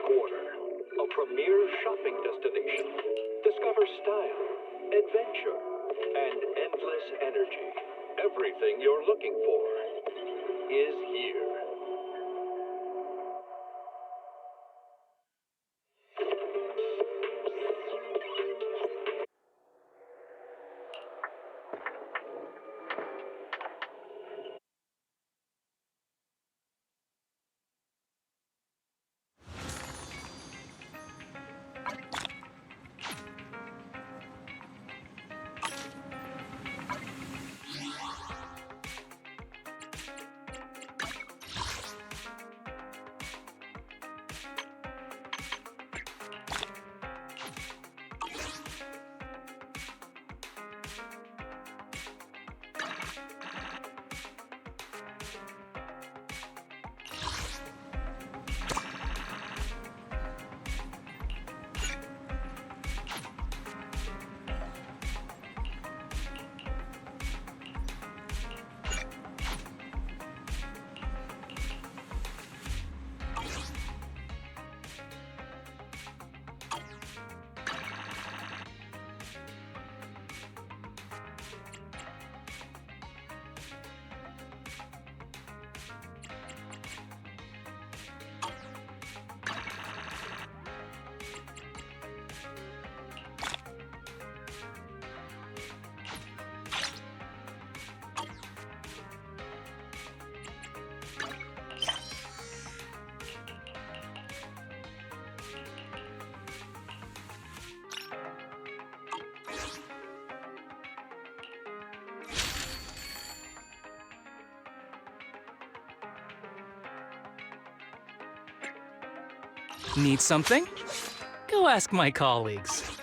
Quarter, a premier shopping destination. Discover style, adventure, and endless energy. Everything you're looking for is here. Need something? Go ask my colleagues.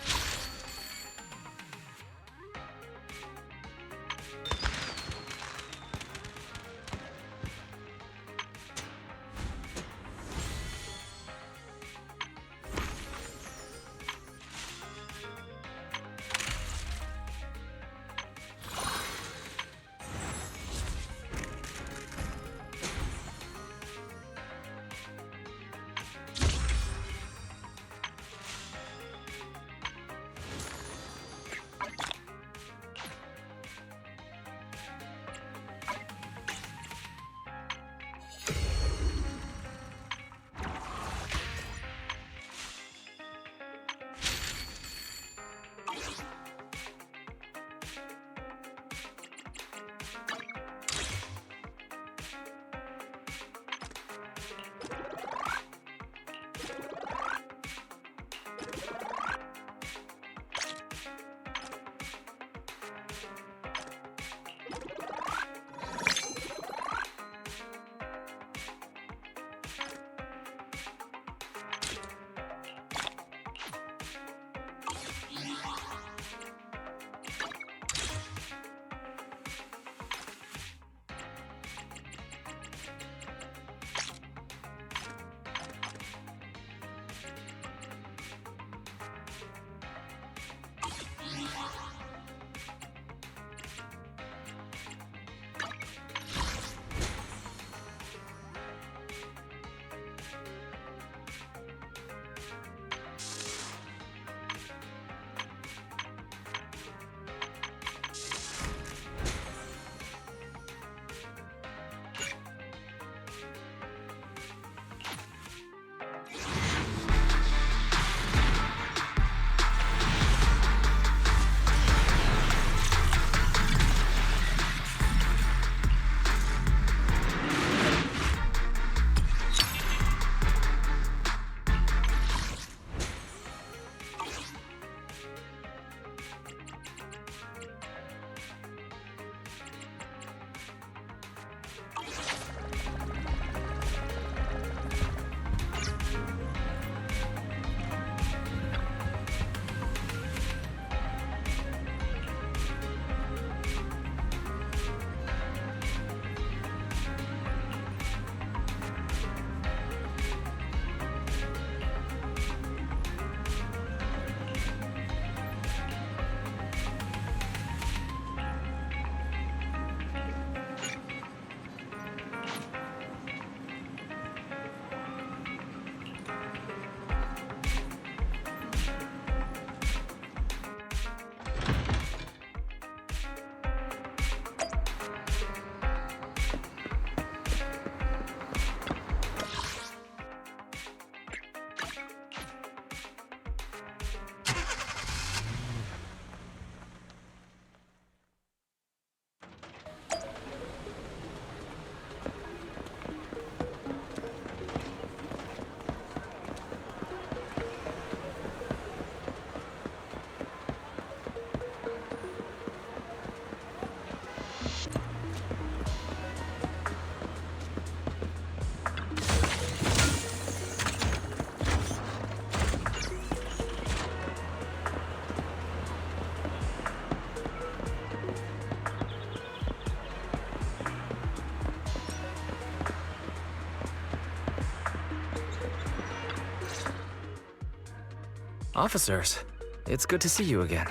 Officers, it's good to see you again.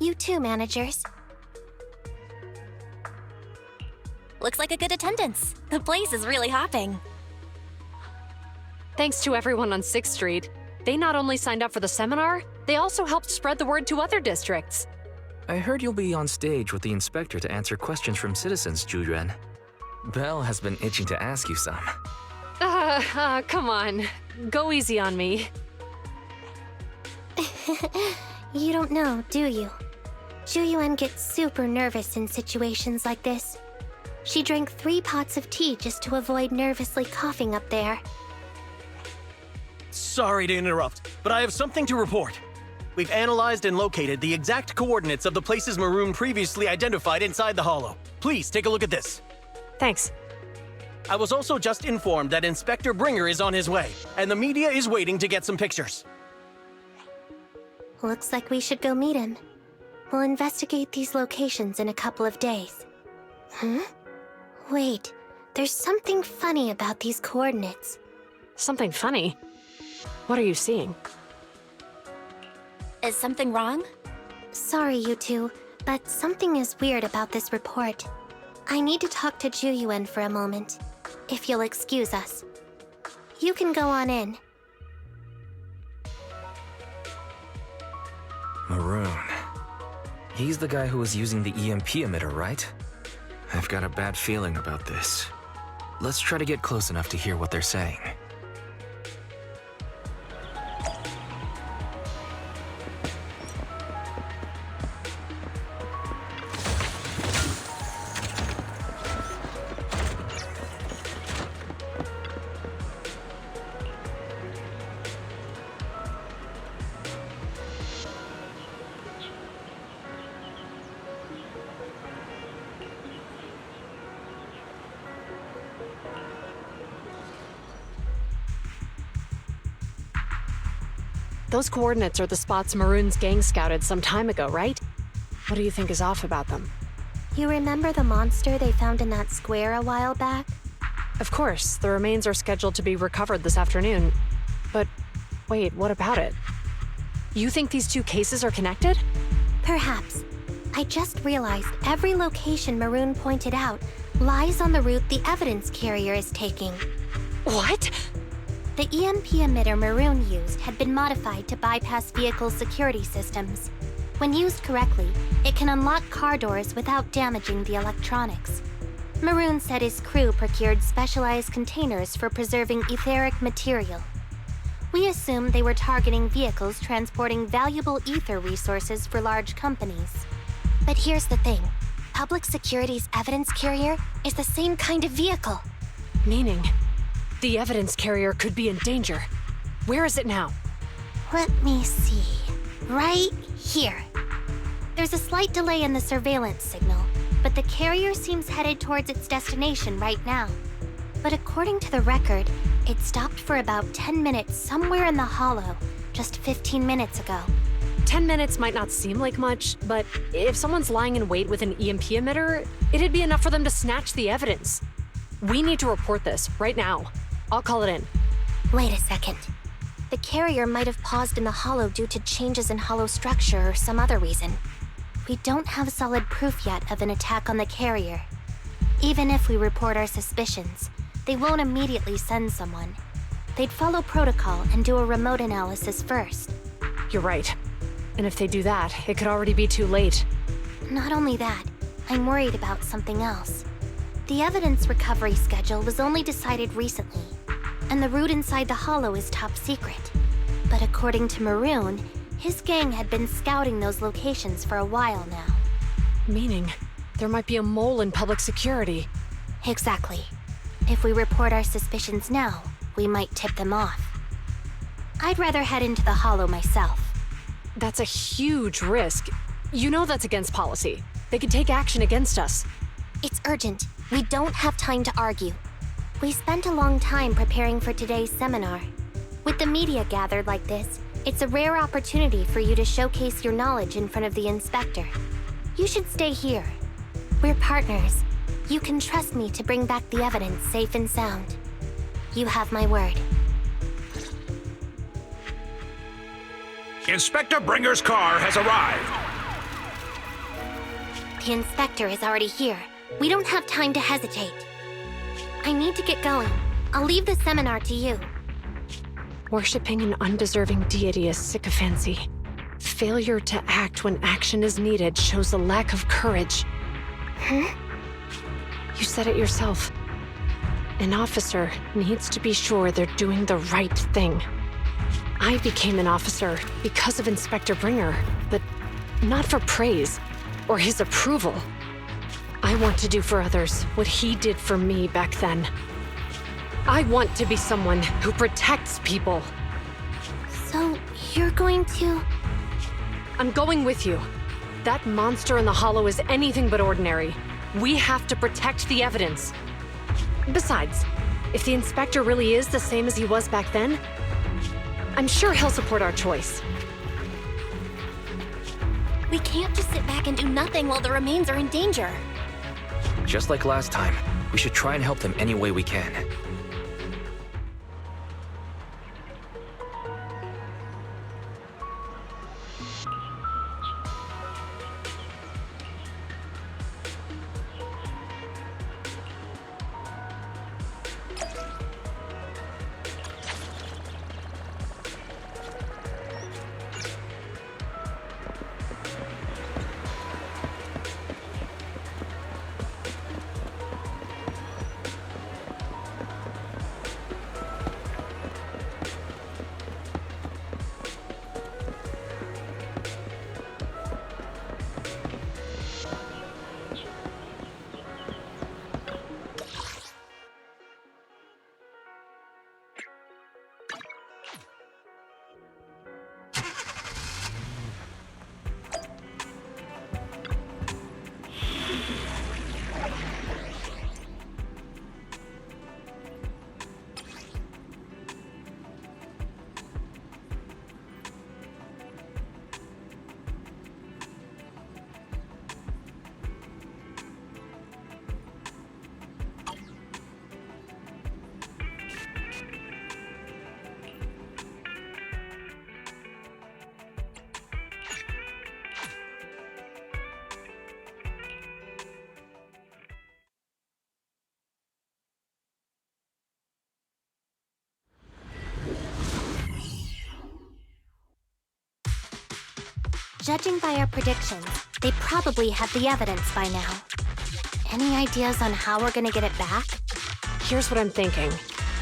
You too, managers. Looks like a good attendance. The place is really hopping. Thanks to everyone on 6th Street. They not only signed up for the seminar, they also helped spread the word to other districts. I heard you'll be on stage with the inspector to answer questions from citizens, Zhu. Belle has been itching to ask you some. Come on. Go easy on me. You don't know, do you? Zhu gets super nervous in situations like this. She drank 3 pots of tea just to avoid nervously coughing up there. Sorry to interrupt, but I have something to report. We've analyzed and located the exact coordinates of the places Maroon previously identified inside the hollow. Please take a look at this. Thanks. I was also just informed that Inspector Bringer is on his way, and the media is waiting to get some pictures. Looks like we should go meet him. We'll investigate these locations in a couple of days. Huh? Wait, there's something funny about these coordinates. Something funny? What are you seeing? Is something wrong? Sorry, you two, but something is weird about this report. I need to talk to Zhu for a moment, if you'll excuse us. You can go on in. Maroon. He's the guy who was using the EMP emitter, right? I've got a bad feeling about this. Let's try to get close enough to hear what they're saying. Those coordinates are the spots Maroon's gang scouted some time ago, right? What do you think is off about them? You remember the monster they found in that square a while back? Of course, the remains are scheduled to be recovered this afternoon. But wait, what about it? You think these 2 cases are connected? Perhaps. I just realized every location Maroon pointed out lies on the route the evidence carrier is taking. What? The EMP emitter Maroon used had been modified to bypass vehicle security systems. When used correctly, it can unlock car doors without damaging the electronics. Maroon said his crew procured specialized containers for preserving etheric material. We assumed they were targeting vehicles transporting valuable ether resources for large companies. But here's the thing. Public Security's evidence carrier is the same kind of vehicle. Meaning, the evidence carrier could be in danger. Where is it now? Let me see. Right here. There's a slight delay in the surveillance signal, but the carrier seems headed towards its destination right now. But according to the record, it stopped for about 10 minutes somewhere in the hollow, just 15 minutes ago. 10 minutes might not seem like much, but if someone's lying in wait with an EMP emitter, it'd be enough for them to snatch the evidence. We need to report this right now. I'll call it in. Wait a second. The carrier might have paused in the hollow due to changes in hollow structure or some other reason. We don't have solid proof yet of an attack on the carrier. Even if we report our suspicions, they won't immediately send someone. They'd follow protocol and do a remote analysis first. You're right. And if they do that, it could already be too late. Not only that, I'm worried about something else. The evidence recovery schedule was only decided recently, and the route inside the hollow is top secret. But according to Maroon, his gang had been scouting those locations for a while now. Meaning, there might be a mole in public security. Exactly. If we report our suspicions now, we might tip them off. I'd rather head into the hollow myself. That's a huge risk. You know that's against policy. They could take action against us. It's urgent. We don't have time to argue. We spent a long time preparing for today's seminar. With the media gathered like this, it's a rare opportunity for you to showcase your knowledge in front of the inspector. You should stay here. We're partners. You can trust me to bring back the evidence safe and sound. You have my word. Inspector Bringer's car has arrived. The inspector is already here. We don't have time to hesitate. I need to get going. I'll leave the seminar to you. Worshipping an undeserving deity is sycophancy. Failure to act when action is needed shows a lack of courage. Huh? You said it yourself. An officer needs to be sure they're doing the right thing. I became an officer because of Inspector Bringer, but not for praise or his approval. I want to do for others what he did for me back then. I want to be someone who protects people. So, you're going to... I'm going with you. That monster in the hollow is anything but ordinary. We have to protect the evidence. Besides, if the inspector really is the same as he was back then, I'm sure he'll support our choice. We can't just sit back and do nothing while the remains are in danger. Just like last time, we should try and help them any way we can. Judging by our predictions, they probably have the evidence by now. Any ideas on how we're gonna get it back? Here's what I'm thinking.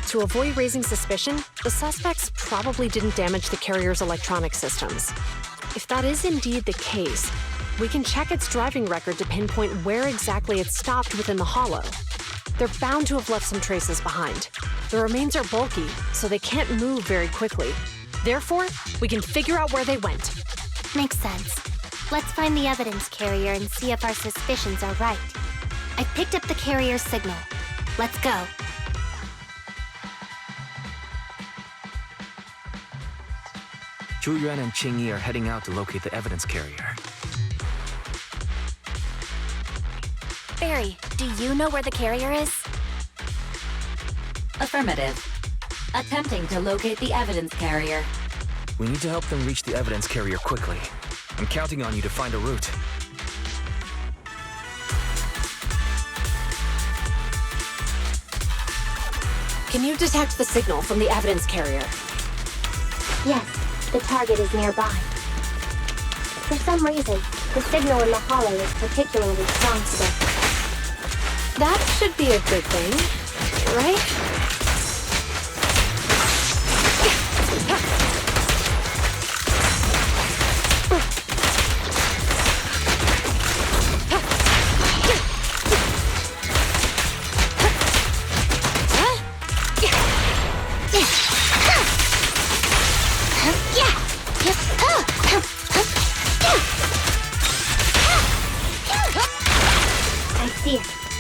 To avoid raising suspicion, the suspects probably didn't damage the carrier's electronic systems. If that is indeed the case, we can check its driving record to pinpoint where exactly it stopped within the hollow. They're bound to have left some traces behind. The remains are bulky, so they can't move very quickly. Therefore, we can figure out where they went. Makes sense. Let's find the evidence carrier and see if our suspicions are right. I've picked up the carrier's signal. Let's go. Zhu Yuan and Qing Yi are heading out to locate the evidence carrier. Barry, do you know where the carrier is? Affirmative. Attempting to locate the evidence carrier. We need to help them reach the evidence carrier quickly. I'm counting on you to find a route. Can you detect the signal from the evidence carrier? Yes, the target is nearby. For some reason, the signal in the hollow is particularly strong today. That should be a good thing, right?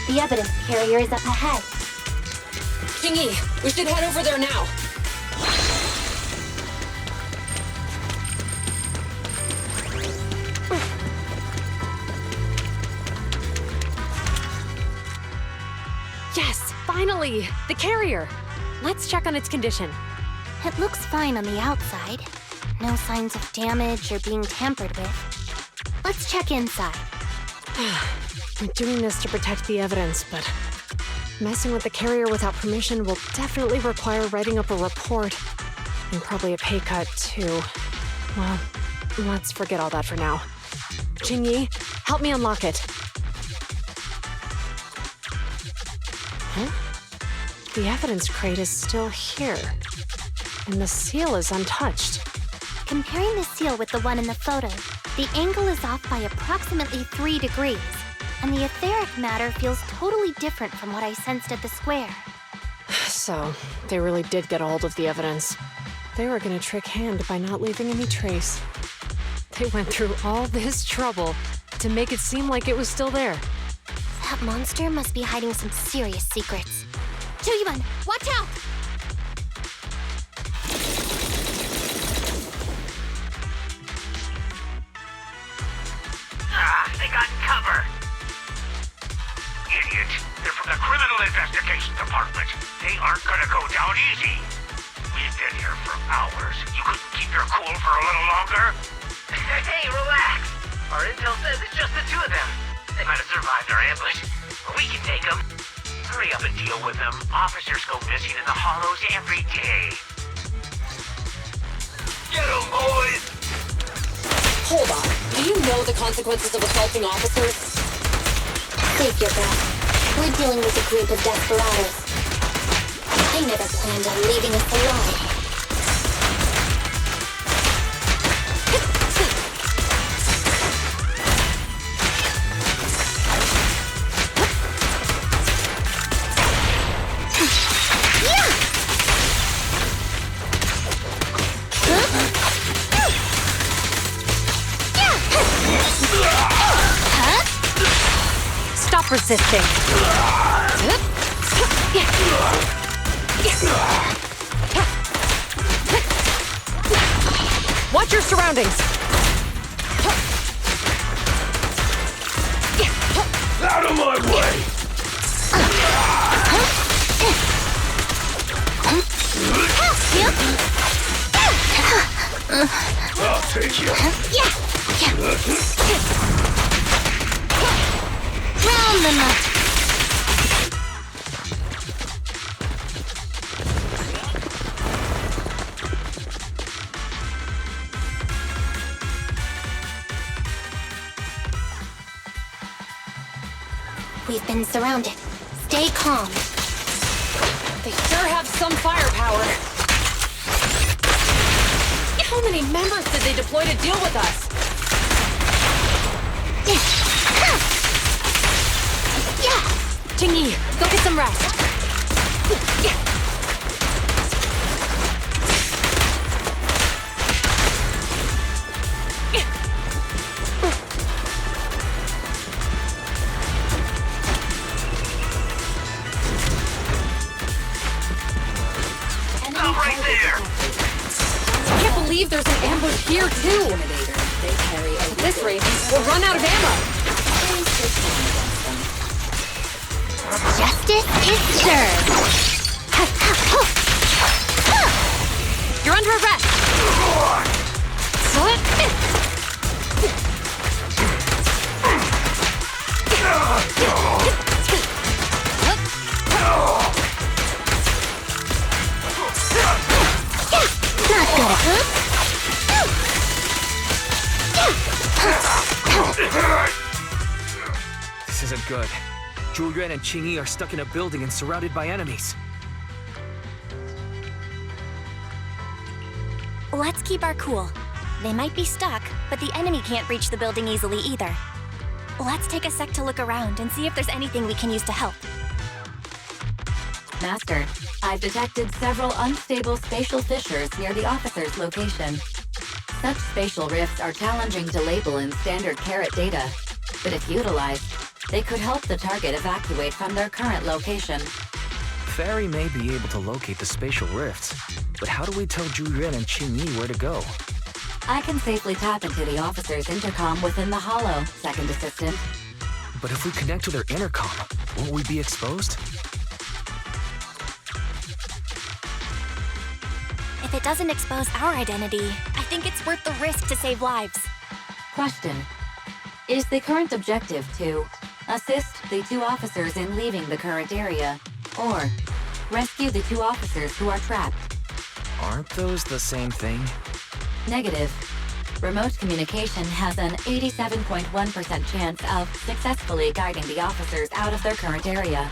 The evidence carrier is up ahead. Qing Yi, we should head over there now. Yes, finally! The carrier! Let's check on its condition. It looks fine on the outside. No signs of damage or being tampered with. Let's check inside. We're doing this to protect the evidence, but messing with the carrier without permission will definitely require writing up a report. And probably a pay cut, too. Well, let's forget all that for now. Qingyi, help me unlock it. Huh? The evidence crate is still here. And the seal is untouched. Comparing the seal with the one in the photo, the angle is off by approximately 3 degrees, and the etheric matter feels totally different from what I sensed at the square. So, they really did get a hold of the evidence. They were gonna trick Hand by not leaving any trace. They went through all this trouble to make it seem like it was still there. That monster must be hiding some serious secrets. Chuyuan, watch out! They got cover. Idiot. They're from the Criminal Investigation Department. They aren't gonna go down easy. We've been here for hours. You couldn't keep your cool for a little longer? Hey, relax. Our intel says it's just the two of them. They might have survived our ambush. But we can take them. Hurry up and deal with them. Officers go missing in the hollows every day. Get them, boys! Hold on. Do you know the consequences of assaulting officers? Save your breath. We're dealing with a group of desperados. They never planned on leaving us alive. Stop resisting. Watch your surroundings. Out of my way! I'll take you. Round them up. We've been surrounded. Stay calm. They sure have some firepower. How many members did they deploy to deal with us? Qingyi, go get some rest. Right there! I can't believe there's an ambush here, too. At this rate, we'll run out of ammo. Justice is served. You're under arrest. Not good, huh? This isn't good. Zhu Yuan and Qingyi are stuck in a building and surrounded by enemies. Let's keep our cool. They might be stuck, but the enemy can't reach the building easily either. Let's take a sec to look around and see if there's anything we can use to help. Master, I've detected several unstable spatial fissures near the officer's location. Such spatial rifts are challenging to label in standard carat data, but if utilized, they could help the target evacuate from their current location. Fairy may be able to locate the spatial rifts, but how do we tell Zhu Yuan and Qingyi where to go? I can safely tap into the officer's intercom within the hollow, Second Assistant. But if we connect to their intercom, won't we be exposed? If it doesn't expose our identity, I think it's worth the risk to save lives. Question. Is the current objective to assist the 2 officers in leaving the current area, or rescue the 2 officers who are trapped? Aren't those the same thing? Negative. Remote communication has an 87.1% chance of successfully guiding the officers out of their current area.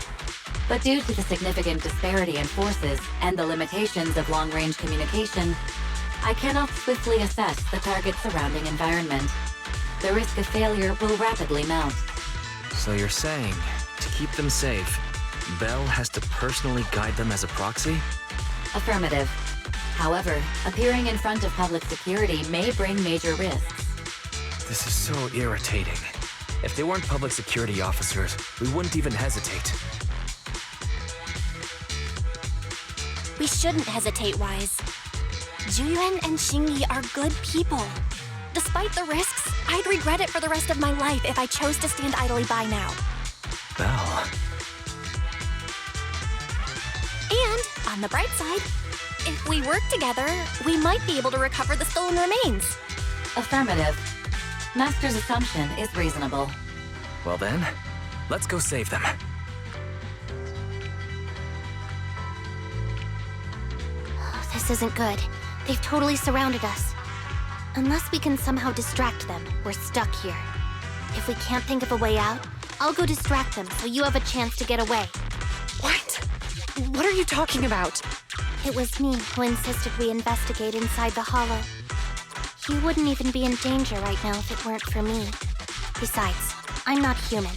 But due to the significant disparity in forces and the limitations of long-range communication, I cannot swiftly assess the target's surrounding environment. The risk of failure will rapidly mount. So you're saying, to keep them safe, Bell has to personally guide them as a proxy? Affirmative. However, appearing in front of public security may bring major risks. This is so irritating. If they weren't public security officers, we wouldn't even hesitate. We shouldn't hesitate, Wise. Juyuan and Xingyi are good people. Despite the risks, I'd regret it for the rest of my life if I chose to stand idly by now. Bell. And, on the bright side, if we work together, we might be able to recover the stolen remains. Affirmative. Master's assumption is reasonable. Well then, let's go save them. This isn't good. They've totally surrounded us. Unless we can somehow distract them, we're stuck here. If we can't think of a way out, I'll go distract them so you have a chance to get away. What? What are you talking about? It was me who insisted we investigate inside the hollow. You wouldn't even be in danger right now if it weren't for me. Besides, I'm not human.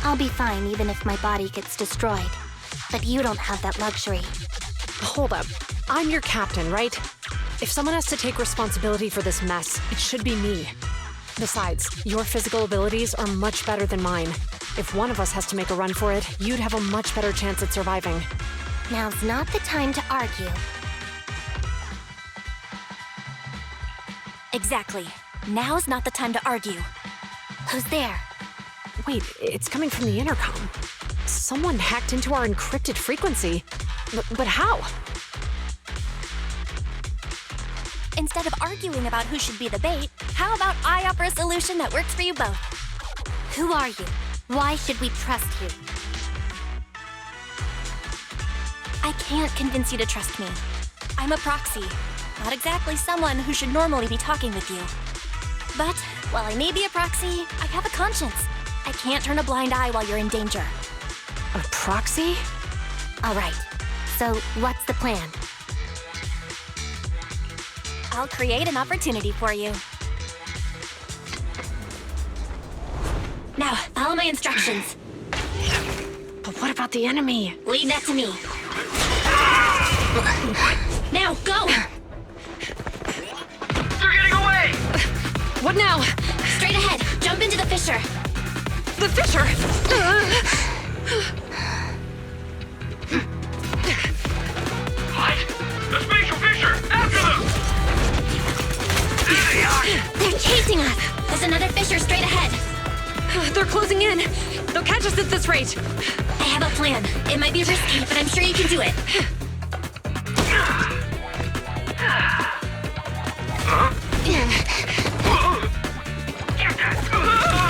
I'll be fine even if my body gets destroyed. But you don't have that luxury. Hold up. I'm your captain, right? If someone has to take responsibility for this mess, it should be me. Besides, your physical abilities are much better than mine. If one of us has to make a run for it, you'd have a much better chance at surviving. Now's not the time to argue. Exactly. Now's not the time to argue. Who's there? Wait, it's coming from the intercom. Someone hacked into our encrypted frequency. But how? Instead of arguing about who should be the bait, how about I offer a solution that works for you both? Who are you? Why should we trust you? I can't convince you to trust me. I'm a proxy, not exactly someone who should normally be talking with you. But while I may be a proxy, I have a conscience. I can't turn a blind eye while you're in danger. A proxy? All right, so what's the plan? I'll create an opportunity for you. Now, follow my instructions. But what about the enemy? Leave that to me. Now, go! They're getting away! What now? Straight ahead, jump into the fissure. The fissure! What? The spatial fissure! After them! There they are! They're chasing us! There's another fissure straight ahead. They're closing in. They'll catch us at this rate. I have a plan. It might be risky, but I'm sure you can do it.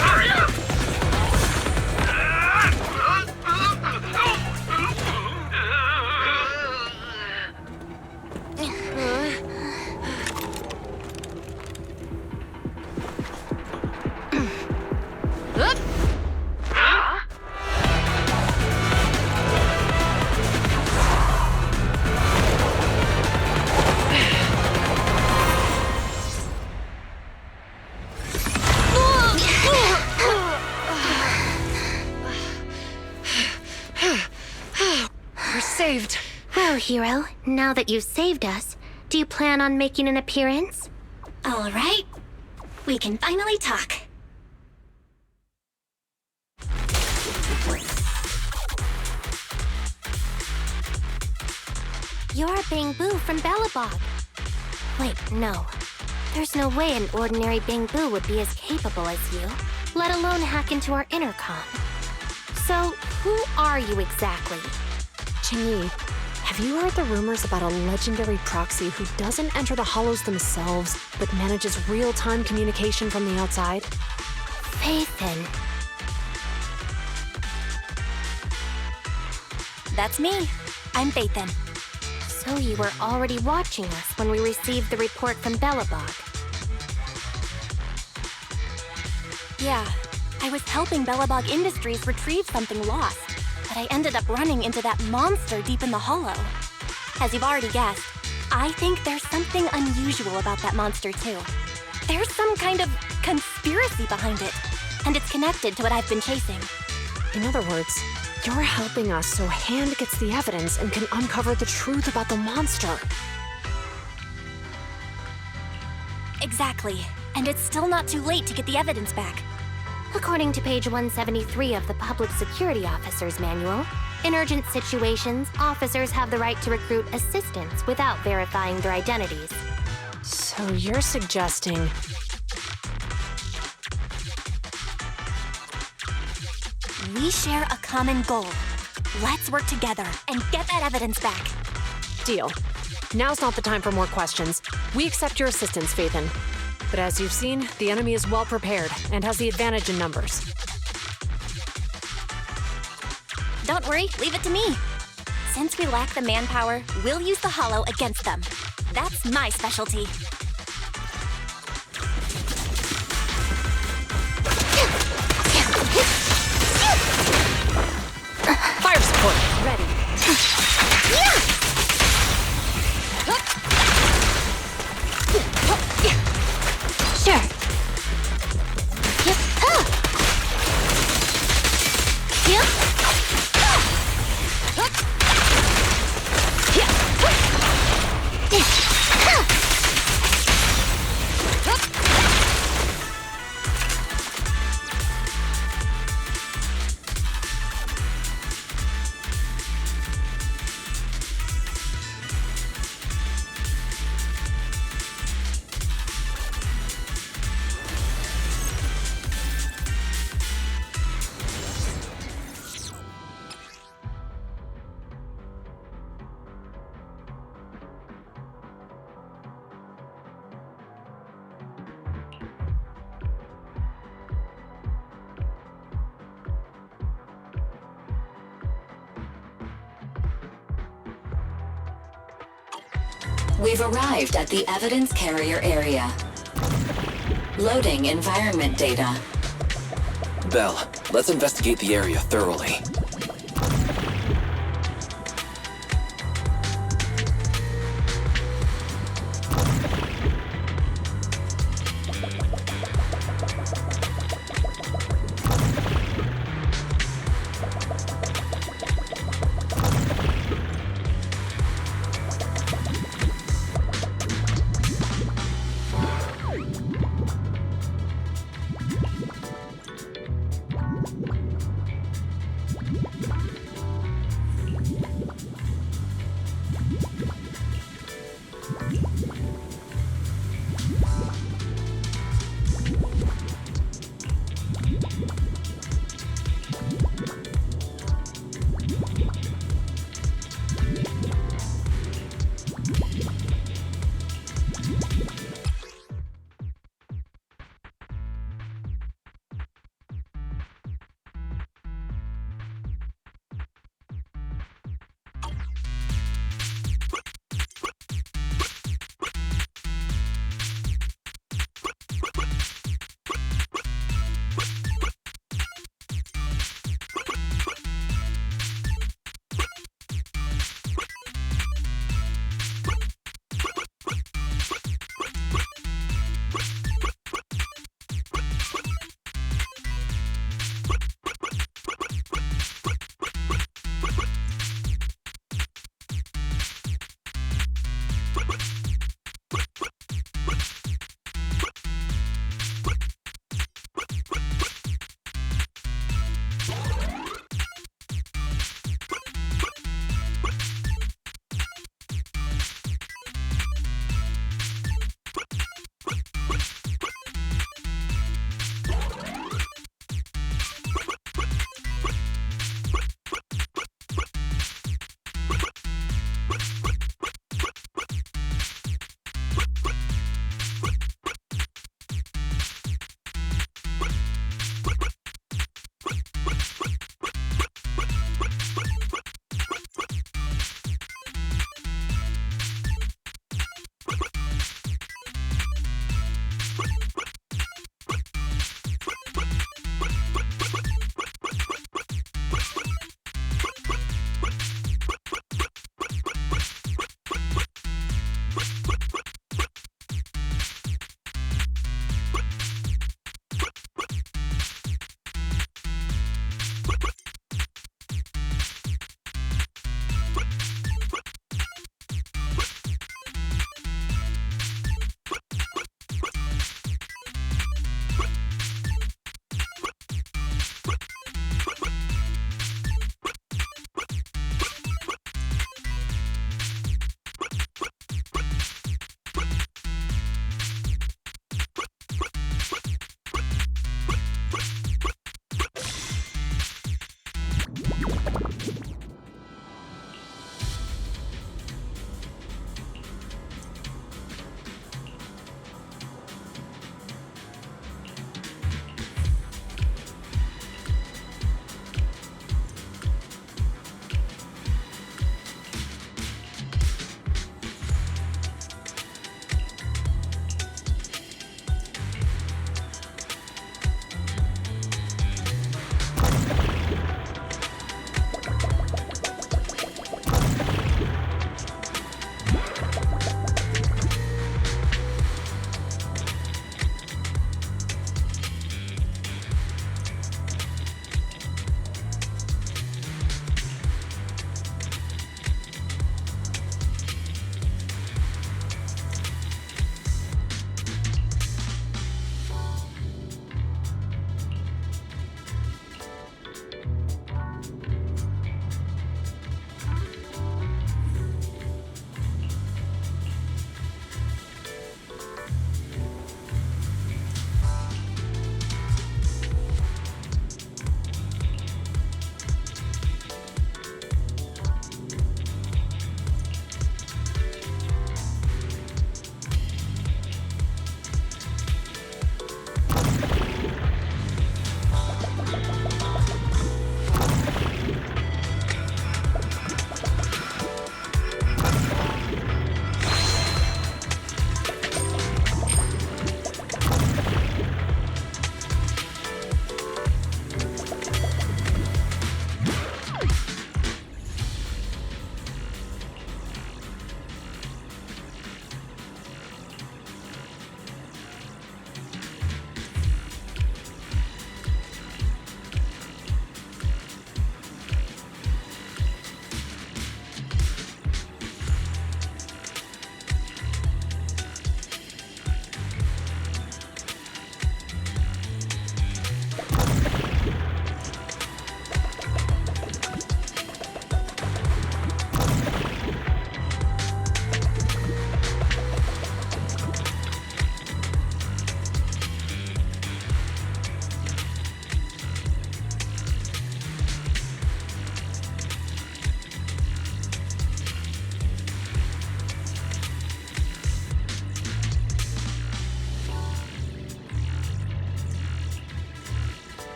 Hurry up! We're saved. Well, hero, now that you've saved us, do you plan on making an appearance? All right. We can finally talk. You're Bangbu from Bellabog. Wait, no. There's no way an ordinary Bangbu would be as capable as you, let alone hack into our intercom. So, who are you exactly? Qingyi, Have you heard the rumors about a legendary proxy who doesn't enter the hollows themselves, but manages real-time communication from the outside? Phaethon. That's me. I'm Phaethon. So you were already watching us when we received the report from Belobog. Yeah, I was helping Belobog Industries retrieve something lost, but I ended up running into that monster deep in the hollow. As you've already guessed, I think there's something unusual about that monster too. There's some kind of conspiracy behind it, and it's connected to what I've been chasing. In other words, you're helping us so Hand gets the evidence and can uncover the truth about the monster. Exactly. And it's still not too late to get the evidence back. According to page 173 of the Public Security Officer's Manual, in urgent situations, officers have the right to recruit assistants without verifying their identities. So you're suggesting... We share a common goal. Let's work together and get that evidence back. Deal. Now's not the time for more questions. We accept your assistance, Phaethon. But as you've seen, the enemy is well prepared and has the advantage in numbers. Don't worry, leave it to me. Since we lack the manpower, we'll use the hollow against them. That's my specialty. Fire support, ready. Sure. We've arrived at the evidence carrier area. Loading environment data. Belle, let's investigate the area thoroughly.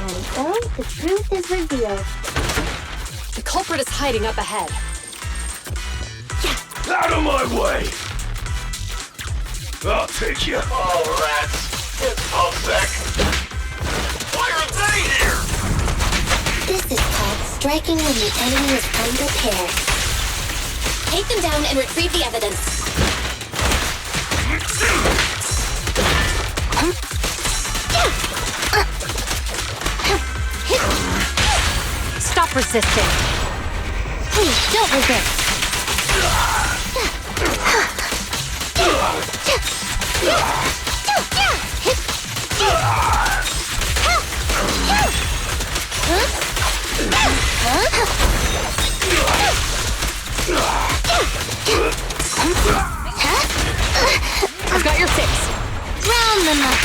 And so, the truth is revealed. The culprit is hiding up ahead. Out of my way! I'll take you. Oh, rats! It's Pulsec! Why are they here? This is called striking when the enemy is unprepared. Take them down and retrieve the evidence. Stop resisting. Please, don't resist. I've got your six. Round them up.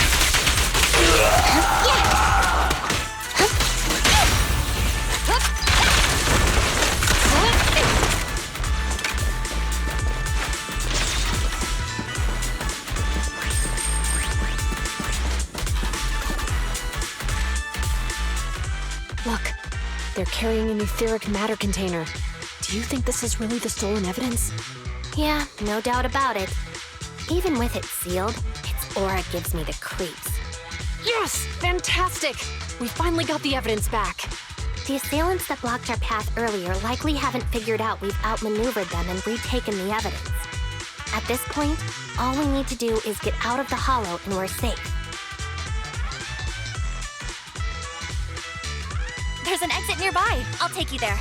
Look, they're carrying an etheric matter container. Do you think this is really the stolen evidence? Yeah, no doubt about it. Even with it sealed, its aura gives me the creeps. Yes! Fantastic! We finally got the evidence back. The assailants that blocked our path earlier likely haven't figured out we've outmaneuvered them and retaken the evidence. At this point, all we need to do is get out of the hollow and we're safe. There's an exit nearby. I'll take you there.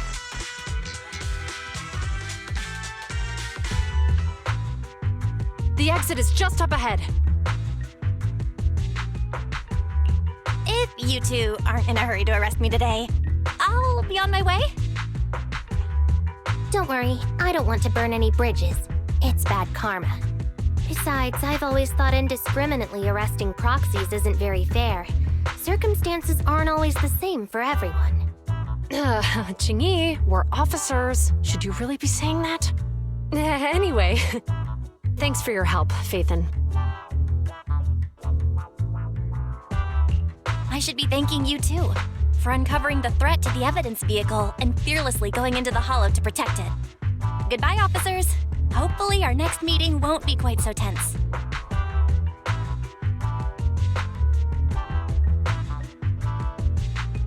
The exit is just up ahead. If you two aren't in a hurry to arrest me today, I'll be on my way. Don't worry, I don't want to burn any bridges. It's bad karma. Besides, I've always thought indiscriminately arresting proxies isn't very fair. Circumstances aren't always the same for everyone. Qingyi, we're officers. Should you really be saying that? Anyway, thanks for your help, Phaethon. I should be thanking you too, for uncovering the threat to the evidence vehicle and fearlessly going into the hollow to protect it. Goodbye, officers. Hopefully our next meeting won't be quite so tense.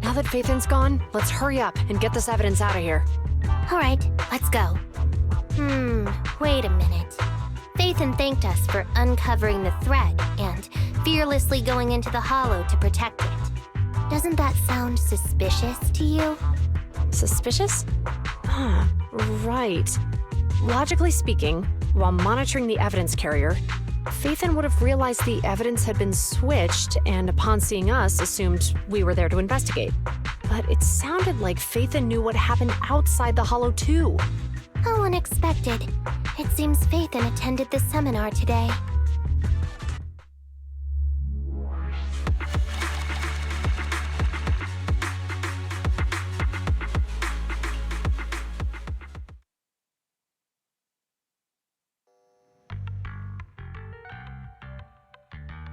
Now that Phaethon's gone, let's hurry up and get this evidence out of here. All right, let's go. Wait a minute. Phaethon thanked us for uncovering the threat and fearlessly going into the hollow to protect it. Doesn't that sound suspicious to you? Suspicious? Right. Logically speaking, while monitoring the evidence carrier, Phaethon would have realized the evidence had been switched and upon seeing us assumed we were there to investigate. But it sounded like Phaethon knew what happened outside the hollow too. How unexpected. It seems Phaethon attended the seminar today.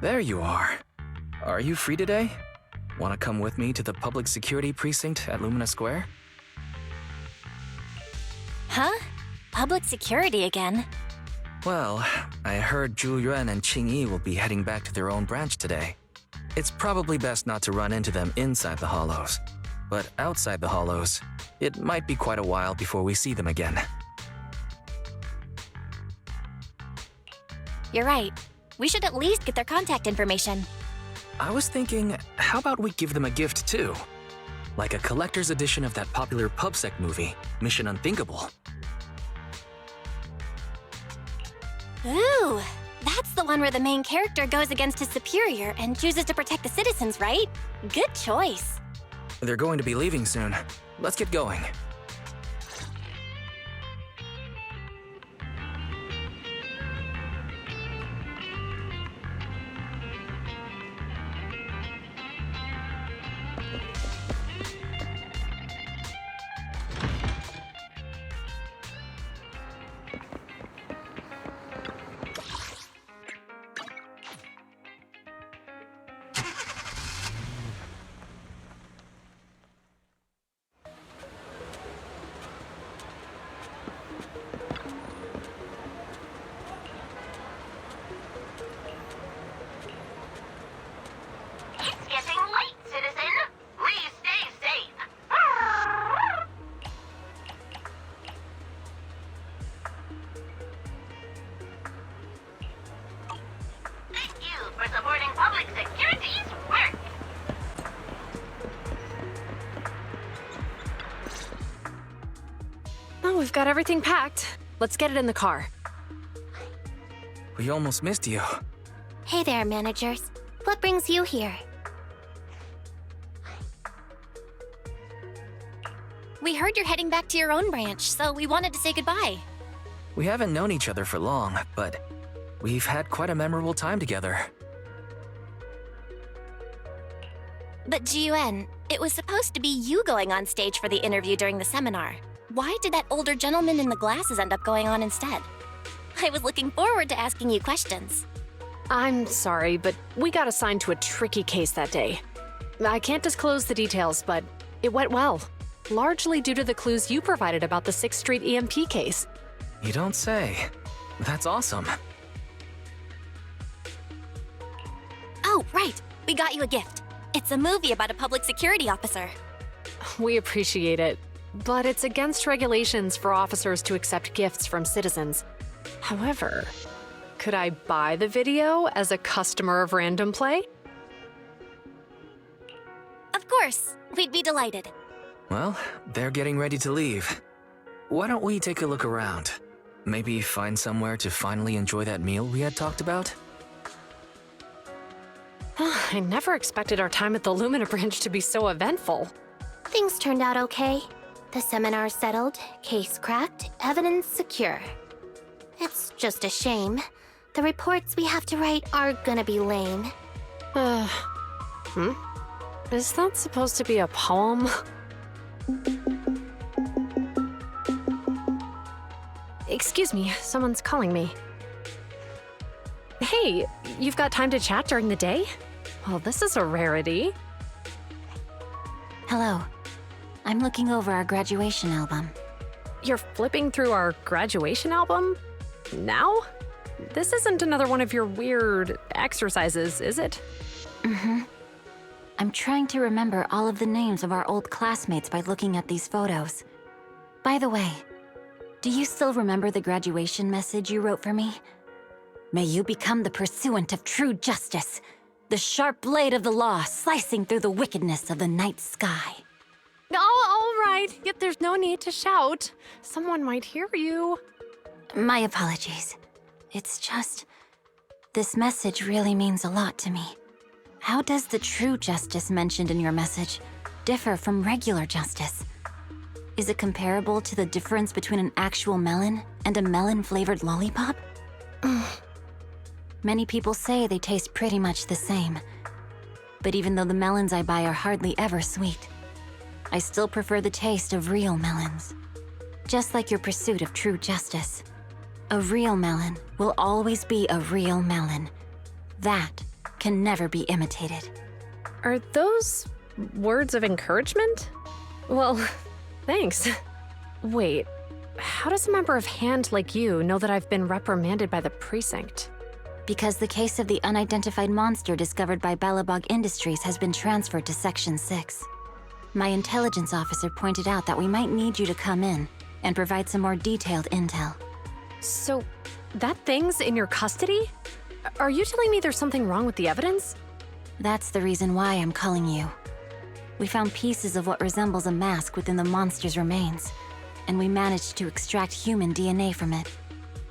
There you are. Are you free today? Want to come with me to the public security precinct at Lumina Square? Huh? Public security again? Well, I heard Zhu Yuan and Qingyi will be heading back to their own branch today. It's probably best not to run into them inside the hollows. But outside the hollows, it might be quite a while before we see them again. You're right. We should at least get their contact information. I was thinking, how about we give them a gift too? Like a collector's edition of that popular PubSec movie, Mission Unthinkable. Ooh, that's the one where the main character goes against his superior and chooses to protect the citizens, right? Good choice. They're going to be leaving soon. Let's get going. We've got everything packed. Let's get it in the car. We almost missed you. Hey there, managers. What brings you here? We heard you're heading back to your own branch, so we wanted to say goodbye. We haven't known each other for long, but we've had quite a memorable time together. But Jiuyuan, it was supposed to be you going on stage for the interview during the seminar. Why did that older gentleman in the glasses end up going on instead? I was looking forward to asking you questions. I'm sorry, but we got assigned to a tricky case that day. I can't disclose the details, but it went well. Largely due to the clues you provided about the 6th Street EMP case. You don't say. That's awesome. Oh, right. We got you a gift. It's a movie about a public security officer. We appreciate it, but it's against regulations for officers to accept gifts from citizens. However, could I buy the video as a customer of Random Play? Of course. We'd be delighted. Well, they're getting ready to leave. Why don't we take a look around? Maybe find somewhere to finally enjoy that meal we had talked about? I never expected our time at the Lumina branch to be so eventful. Things turned out okay. The seminar settled, case cracked, evidence secure. It's just a shame. The reports we have to write are gonna be lame. Is that supposed to be a poem? Excuse me, someone's calling me. Hey, you've got time to chat during the day? Well, this is a rarity. Hello. I'm looking over our graduation album. You're flipping through our graduation album? Now? This isn't another one of your weird exercises, is it? I'm trying to remember all of the names of our old classmates by looking at these photos. By the way, do you still remember the graduation message you wrote for me? May you become the pursuant of true justice, the sharp blade of the law slicing through the wickedness of the night sky. Oh, all right. Yet there's no need to shout. Someone might hear you. My apologies. It's just, this message really means a lot to me. How does the true justice mentioned in your message differ from regular justice? Is it comparable to the difference between an actual melon and a melon-flavored lollipop? Many people say they taste pretty much the same. But even though the melons I buy are hardly ever sweet, I still prefer the taste of real melons. Just like your pursuit of true justice. A real melon will always be a real melon. That can never be imitated. Are those words of encouragement? Well, thanks. Wait, how does a member of HAND like you know that I've been reprimanded by the precinct? Because the case of the unidentified monster discovered by Balabog Industries has been transferred to Section 6. My intelligence officer pointed out that we might need you to come in and provide some more detailed intel. So, that thing's in your custody? Are you telling me there's something wrong with the evidence? That's the reason why I'm calling you. We found pieces of what resembles a mask within the monster's remains, and we managed to extract human DNA from it.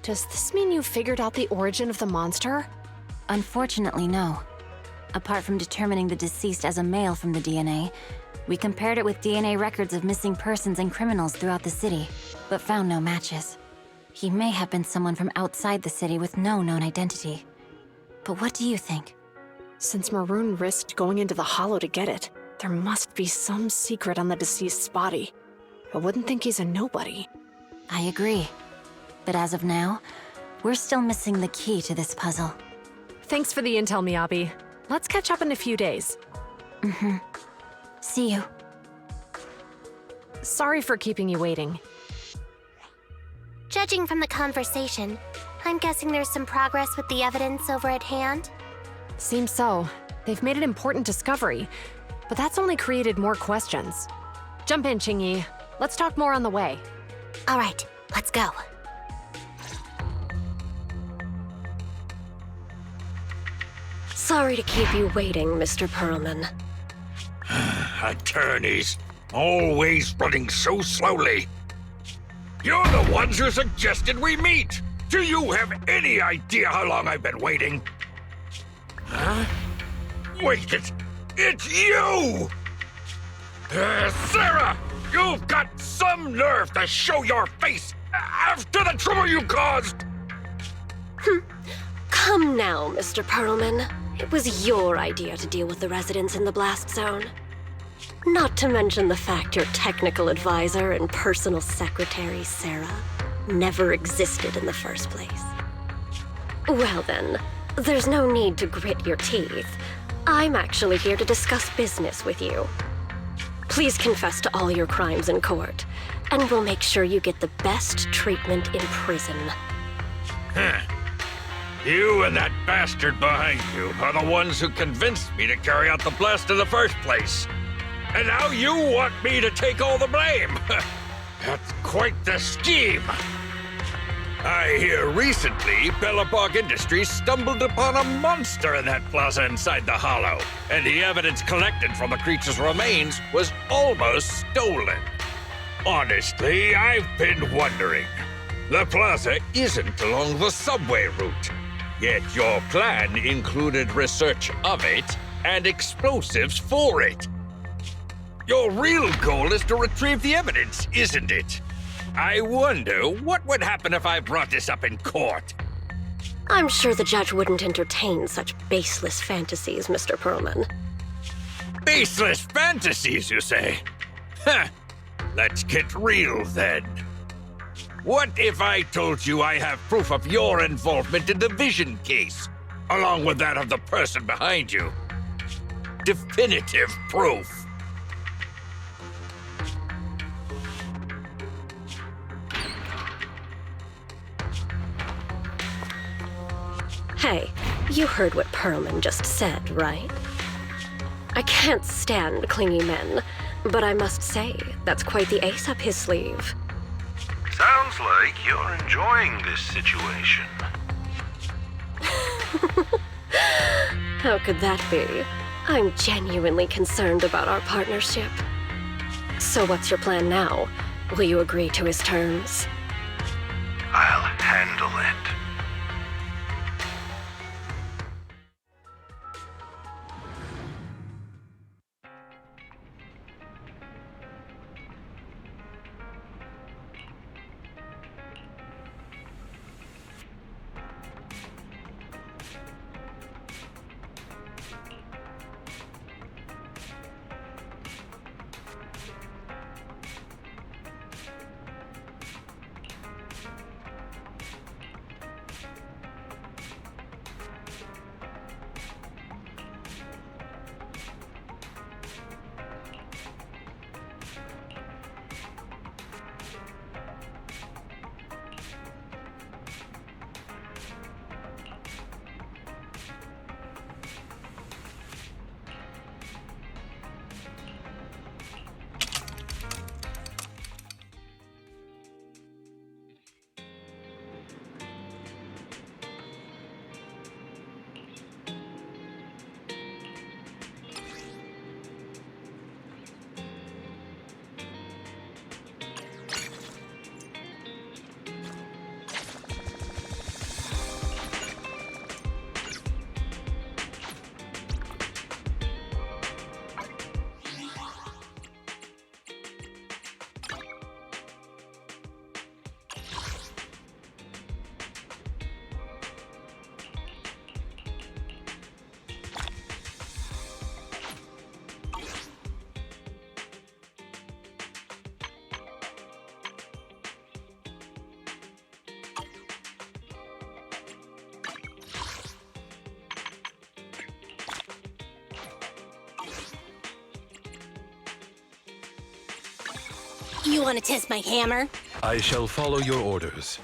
Does this mean you figured out the origin of the monster? Unfortunately, no. Apart from determining the deceased as a male from the DNA, we compared it with DNA records of missing persons and criminals throughout the city, but found no matches. He may have been someone from outside the city with no known identity. But what do you think? Since Maroon risked going into the Hollow to get it, there must be some secret on the deceased's body. I wouldn't think he's a nobody. I agree. But as of now, we're still missing the key to this puzzle. Thanks for the intel, Miyabi. Let's catch up in a few days. See you. Sorry for keeping you waiting. Judging from the conversation, I'm guessing there's some progress with the evidence over at HAND? Seems so. They've made an important discovery, but that's only created more questions. Jump in, Qingyi. Let's talk more on the way. All right, let's go. Sorry to keep you waiting, Mr. Perlman. Attorneys, always running so slowly. You're the ones who suggested we meet! Do you have any idea how long I've been waiting? Huh? Wait, it's you! Sarah! You've got some nerve to show your face after the trouble you caused! Come now, Mr. Perlman. It was your idea to deal with the residents in the blast zone. Not to mention the fact your technical advisor and personal secretary, Sarah, never existed in the first place. Well then, there's no need to grit your teeth. I'm actually here to discuss business with you. Please confess to all your crimes in court, and we'll make sure you get the best treatment in prison. Huh. You and that bastard behind you are the ones who convinced me to carry out the blast in the first place. And now you want me to take all the blame. That's quite the scheme. I hear recently Bellabog Industries stumbled upon a monster in that plaza inside the Hollow, and the evidence collected from the creature's remains was almost stolen. Honestly, I've been wondering. The plaza isn't along the subway route, yet your plan included research of it and explosives for it. Your real goal is to retrieve the evidence, isn't it? I wonder what would happen if I brought this up in court. I'm sure the judge wouldn't entertain such baseless fantasies, Mr. Perlman. Baseless fantasies, you say? Huh. Let's get real then. What if I told you I have proof of your involvement in the Vision case, along with that of the person behind you? Definitive proof. Hey, you heard what Perlman just said, right? I can't stand clingy men, but I must say, that's quite the ace up his sleeve. Sounds like you're enjoying this situation. How could that be? I'm genuinely concerned about our partnership. So what's your plan now? Will you agree to his terms? I'll handle it. You want to test my hammer? I shall follow your orders.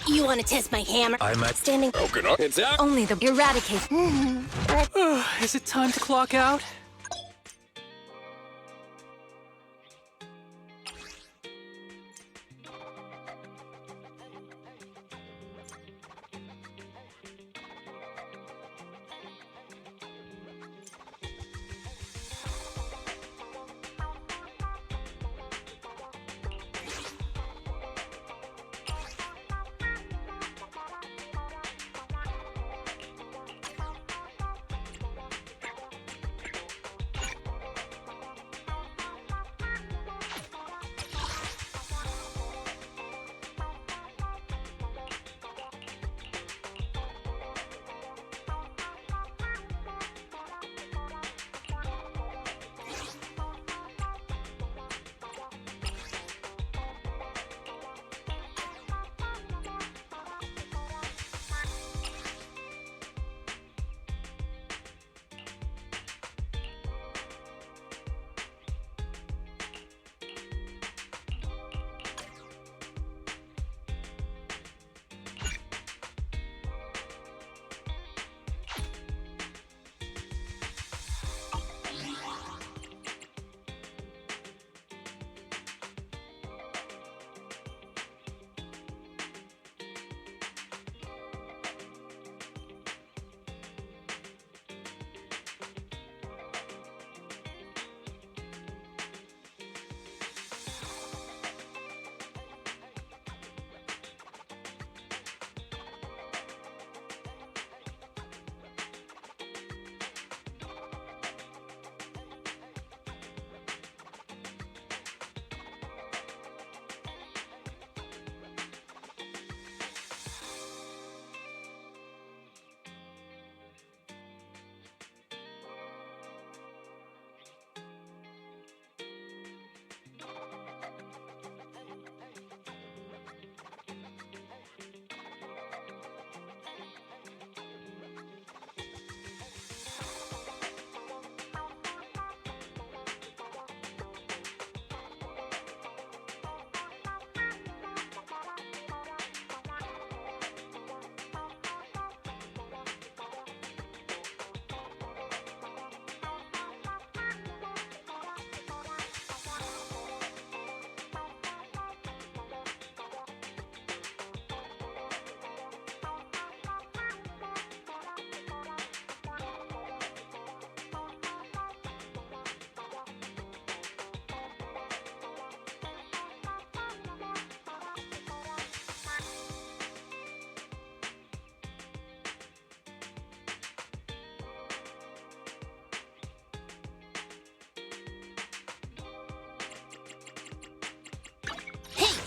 You want to test my hammer? I'm at Standing. coconut. It's out. Only the eradicate. Is it time to clock out?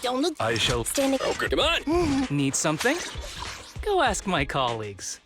Don't look. I shall. Standing. Okay, come on. Need something? Go ask my colleagues.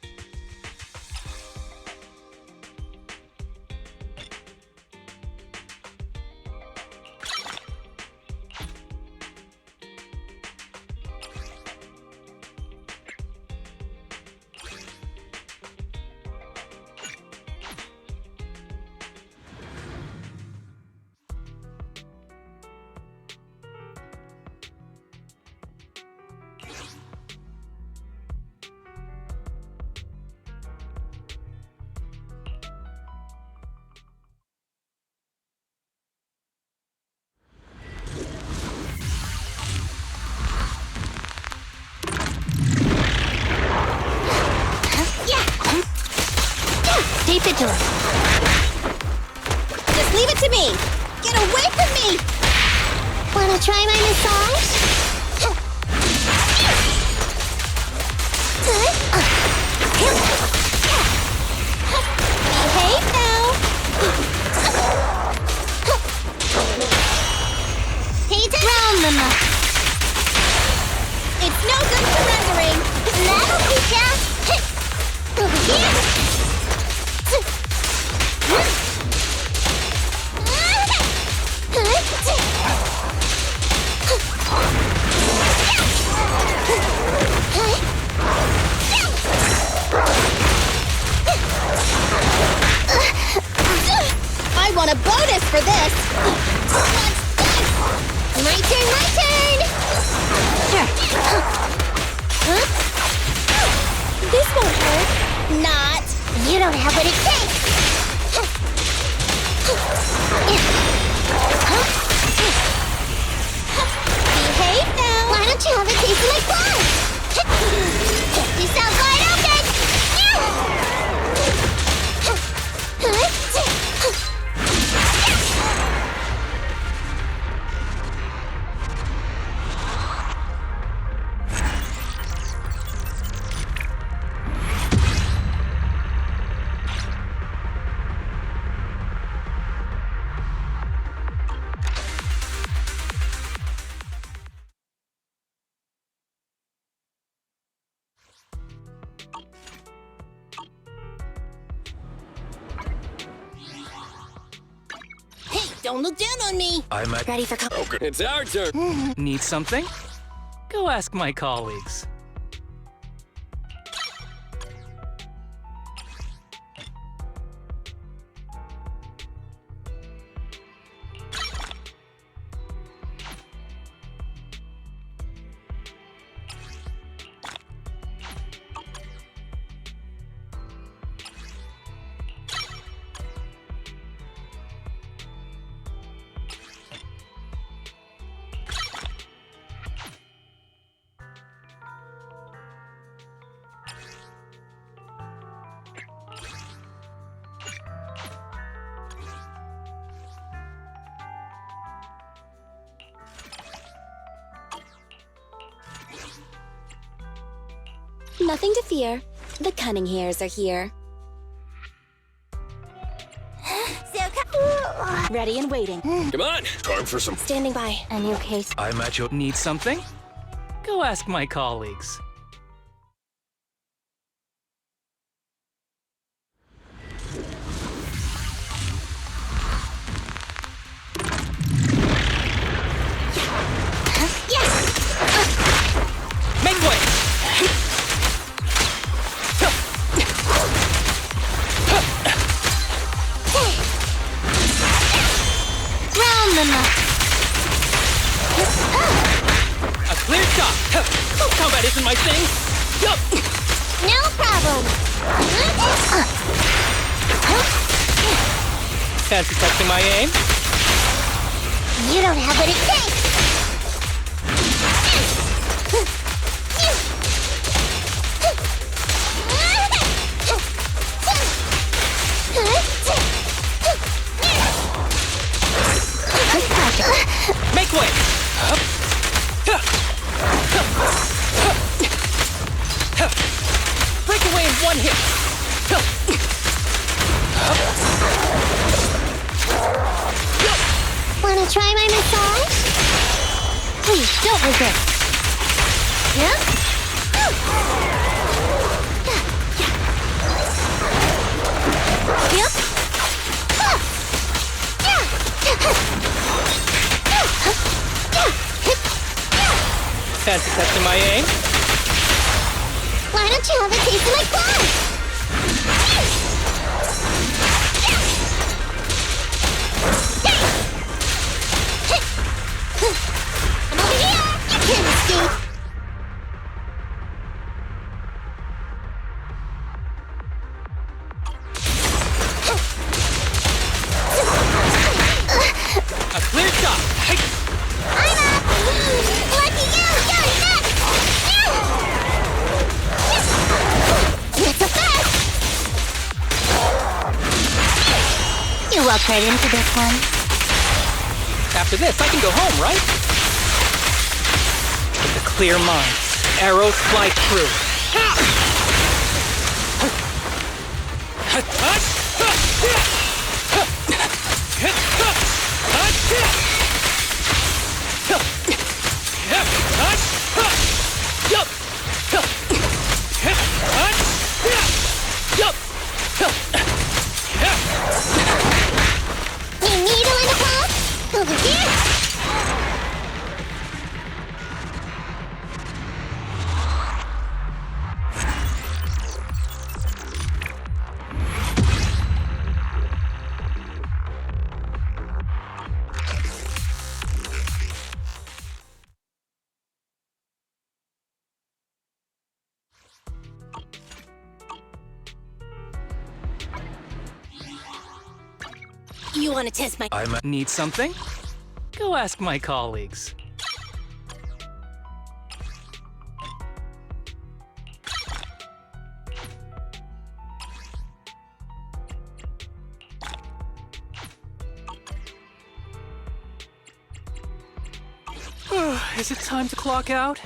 Stay vigilant. Just leave it to me. Get away from me. Wanna try my massage? Behave now. Hey, round them up. It's no good surrendering. That'll teach ya. Over here. I want a bonus for this. My turn, my turn. This won't hurt. Not. You don't have what it takes! Behave now. Why don't you have it taste like blood? Check yourself wide open! Hey, don't look down on me. I'm at. Ready for Okay, it's our turn. Need something? Go ask my colleagues. Nothing to fear. The cunning hairs are here. Ready and waiting. Come on. Time for some. Standing by. A new case. I'm at your. Need something? Go ask my colleagues. Make way! Round them up! A clear shot! Combat isn't my thing! Yup! No problem! Fancy testing my aim? You don't have what it takes! Make way! Break away in one hit! Wanna try my massage? Please, don't resist. Yep. Yep. Fancy testing my aim? Why don't you have it taste like blood? I'm over here! You can't escape! A clear shot! I'm up! Lucky you! You're next! Not so fast! You walk right into this one. After this, I can go home, right? With a clear mind, arrows fly through. You needle and a pulse? Over here! You want to test my... Need something? Go ask my colleagues. Is it time to clock out?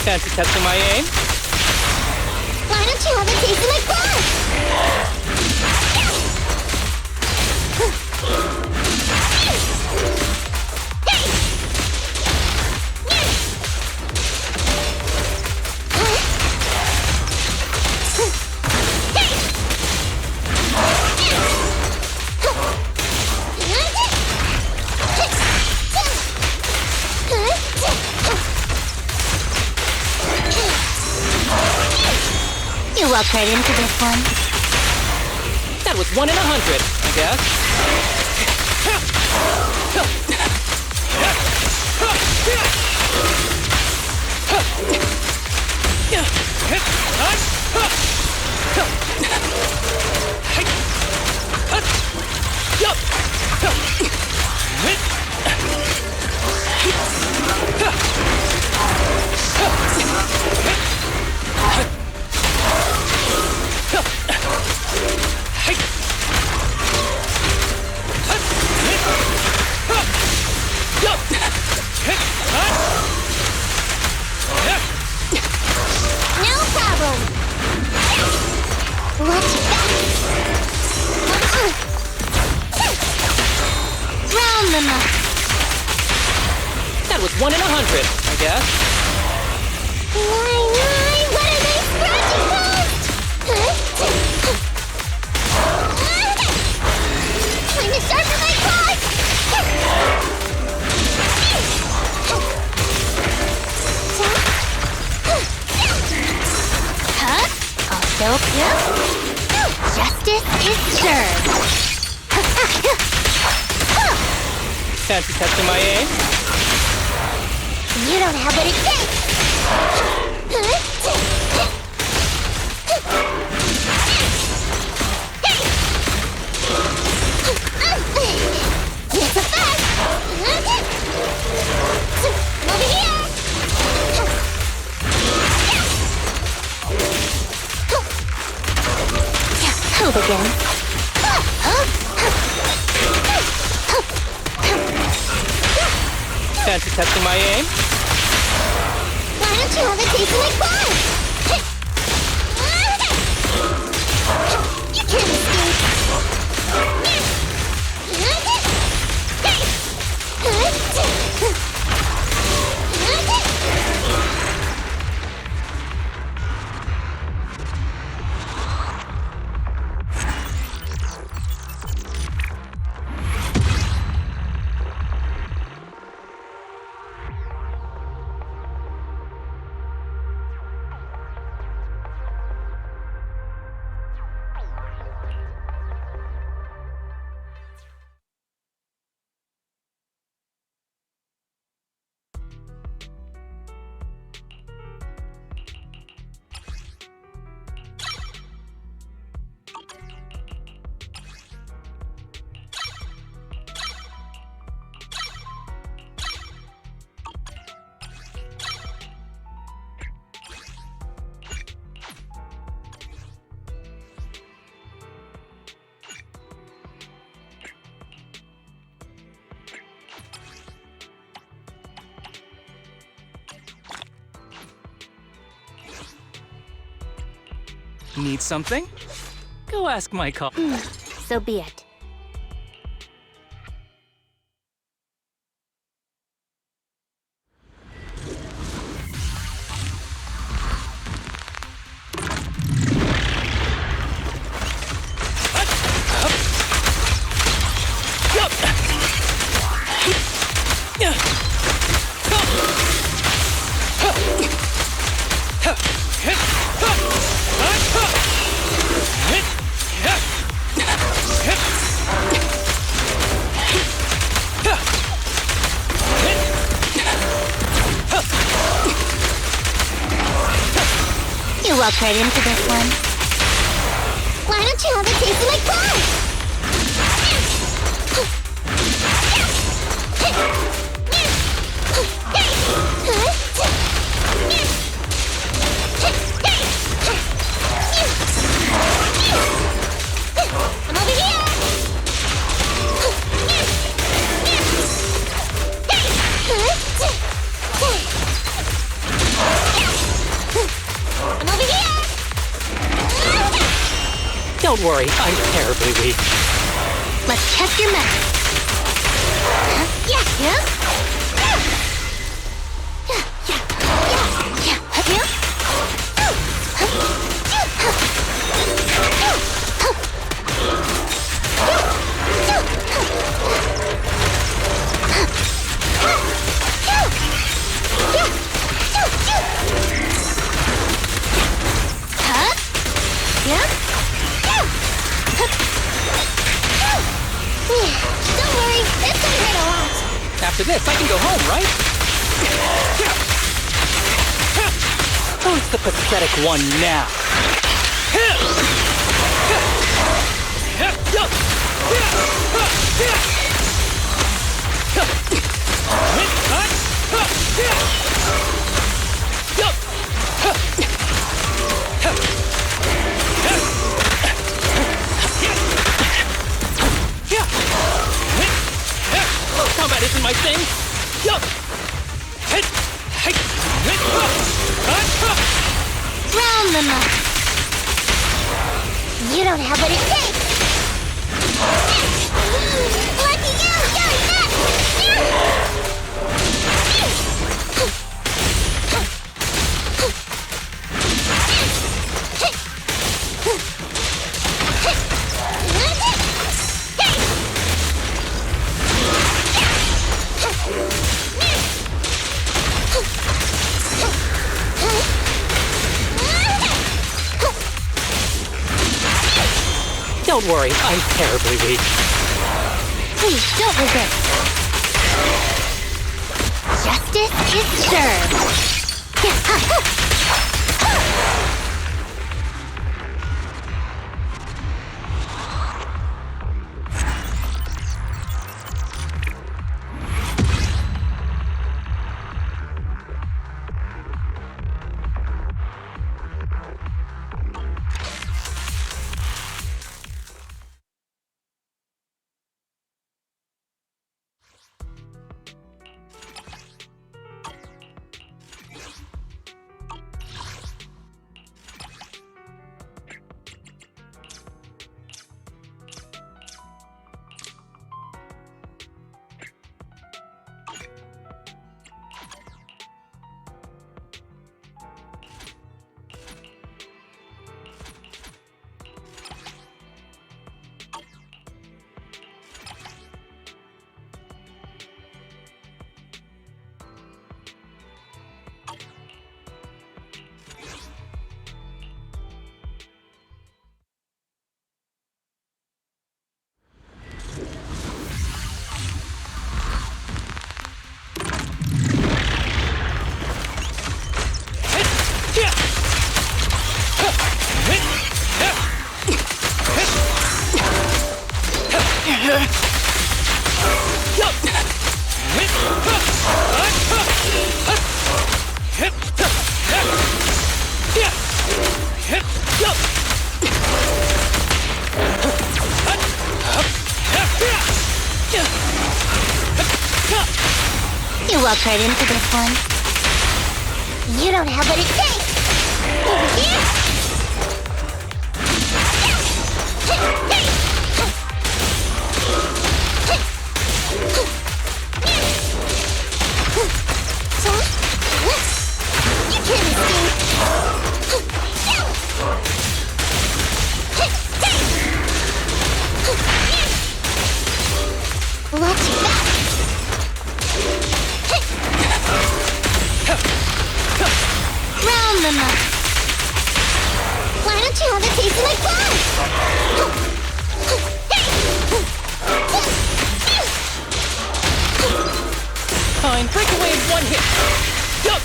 Fancy testing my aim? Why don't you have a taste of my blood? You walked right into this one. That was 1 in 100, I guess. No problem. Watch that. Round them up. That was 1 in 100, I guess. Why, what are they scratching post? Time to sharpen my claws. I'll help you. Justice is served. Fancy testing my aim? You don't have what it takes. It's a fact. Over here. Hold again. Fancy testing my aim? Why don't you have a taste of my blood? You can't escape. Need something? Go ask my car. So be it. You walked right into this one. Why don't you have it taste like pie? I'm over here! I'm over here! Don't worry, I'm terribly weak. Let's test your metal. Don't worry, this gonna hurt a lot. After this, I can go home, right? Who's the pathetic one now? Combat isn't my thing. Round them up. You don't have what it takes. Lucky you! Don't worry, I'm terribly weak. Please, don't resist. Justice is served. You walked right into this one. You don't have what it takes. Over here. them up. Why don't you have a taste of my blood? Fine, break away in one hit. Yup.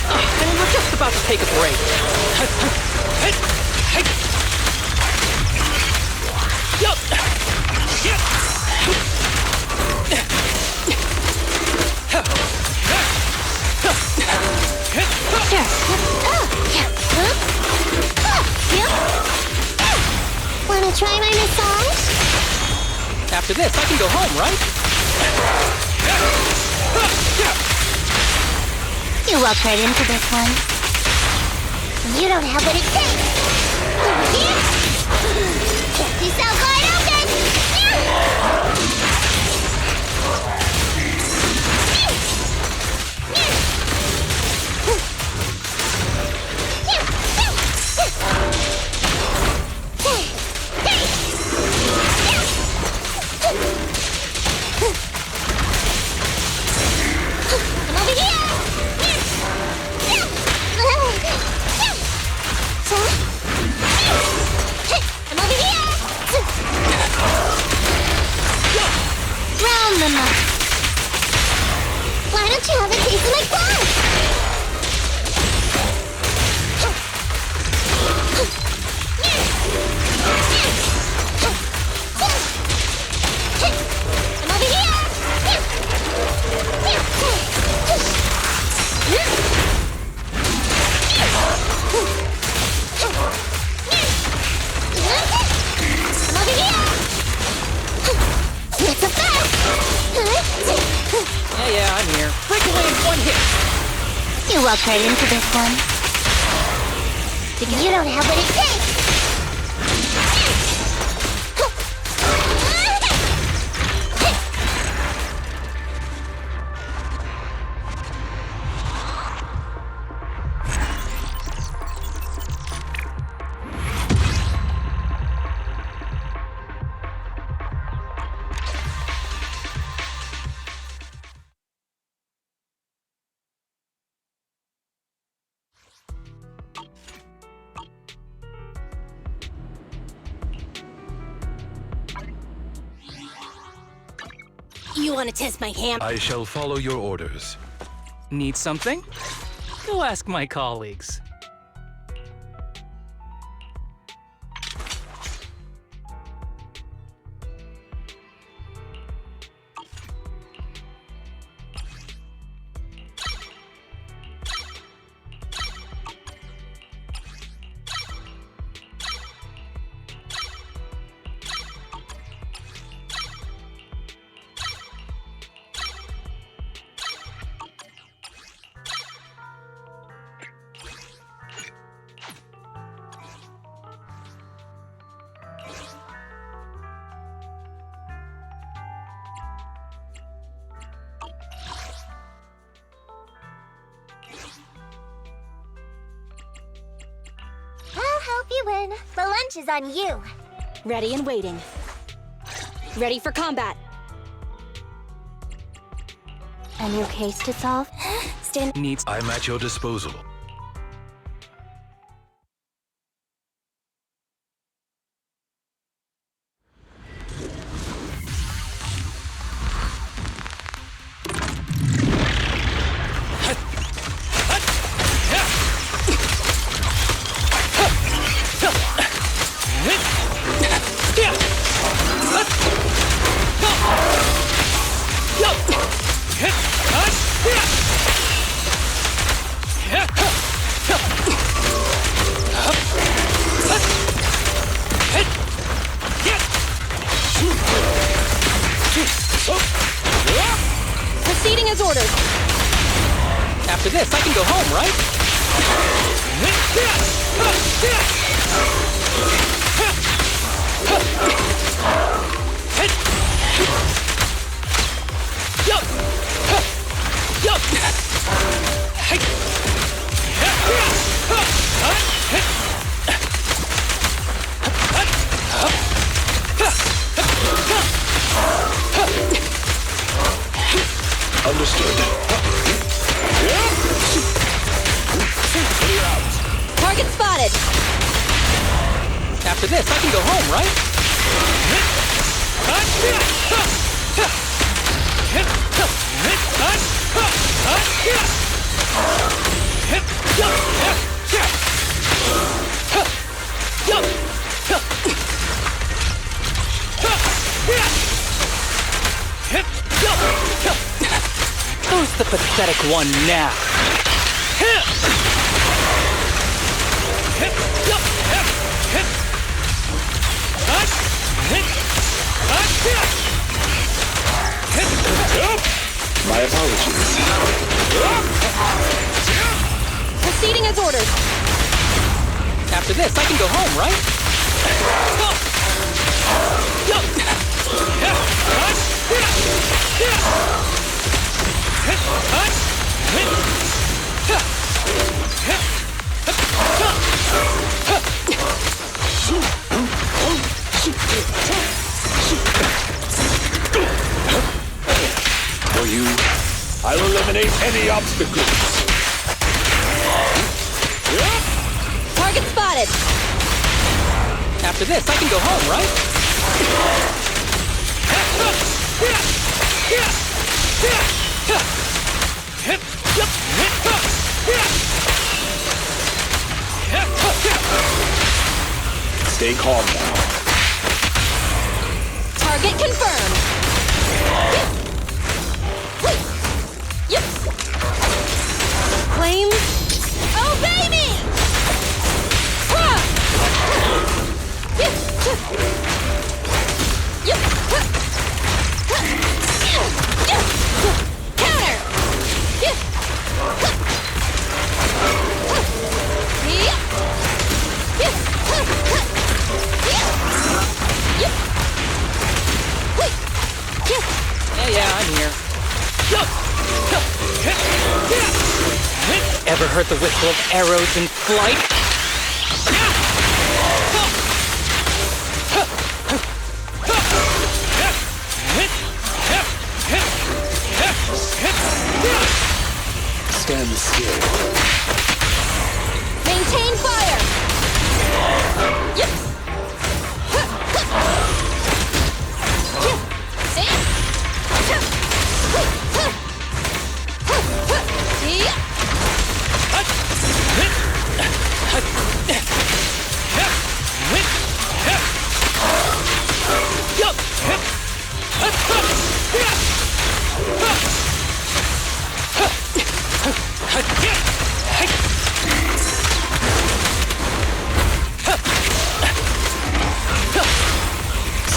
I mean, we're just about to take a break. Yup. Wanna try my massage? After this, I can go home, right? You walk right into this one. You don't have what it takes. Over here. Get yourself wide open. Come over here. I'm over here! Round them up. Why don't you have a taste of my blood? I'm over here! I'm over here! Not so fast! Yeah, I'm here. Break away in one hit. You walk right into this one. Because you don't have what it takes! You want to test my ham? I shall follow your orders. Need something? Go ask my colleagues. I'll help you win. The lunch is on you. Ready and waiting. Ready for combat. A new case to solve? Stand. Needs. I'm at your disposal. Proceeding as ordered. After this, I can go home, right? Yup! Understood. Target spotted! After this, I can go home, right? Who's the pathetic one now? My apologies. Proceeding as ordered. After this, I can go home, right? For you, I'll eliminate any obstacles. Target spotted! After this, I can go home, right? Stay calm now. Target confirmed! Claim. Obey me! Counter! Yeah, I'm here. Ever heard the whistle of arrows in flight? Stand still. Maintain fire!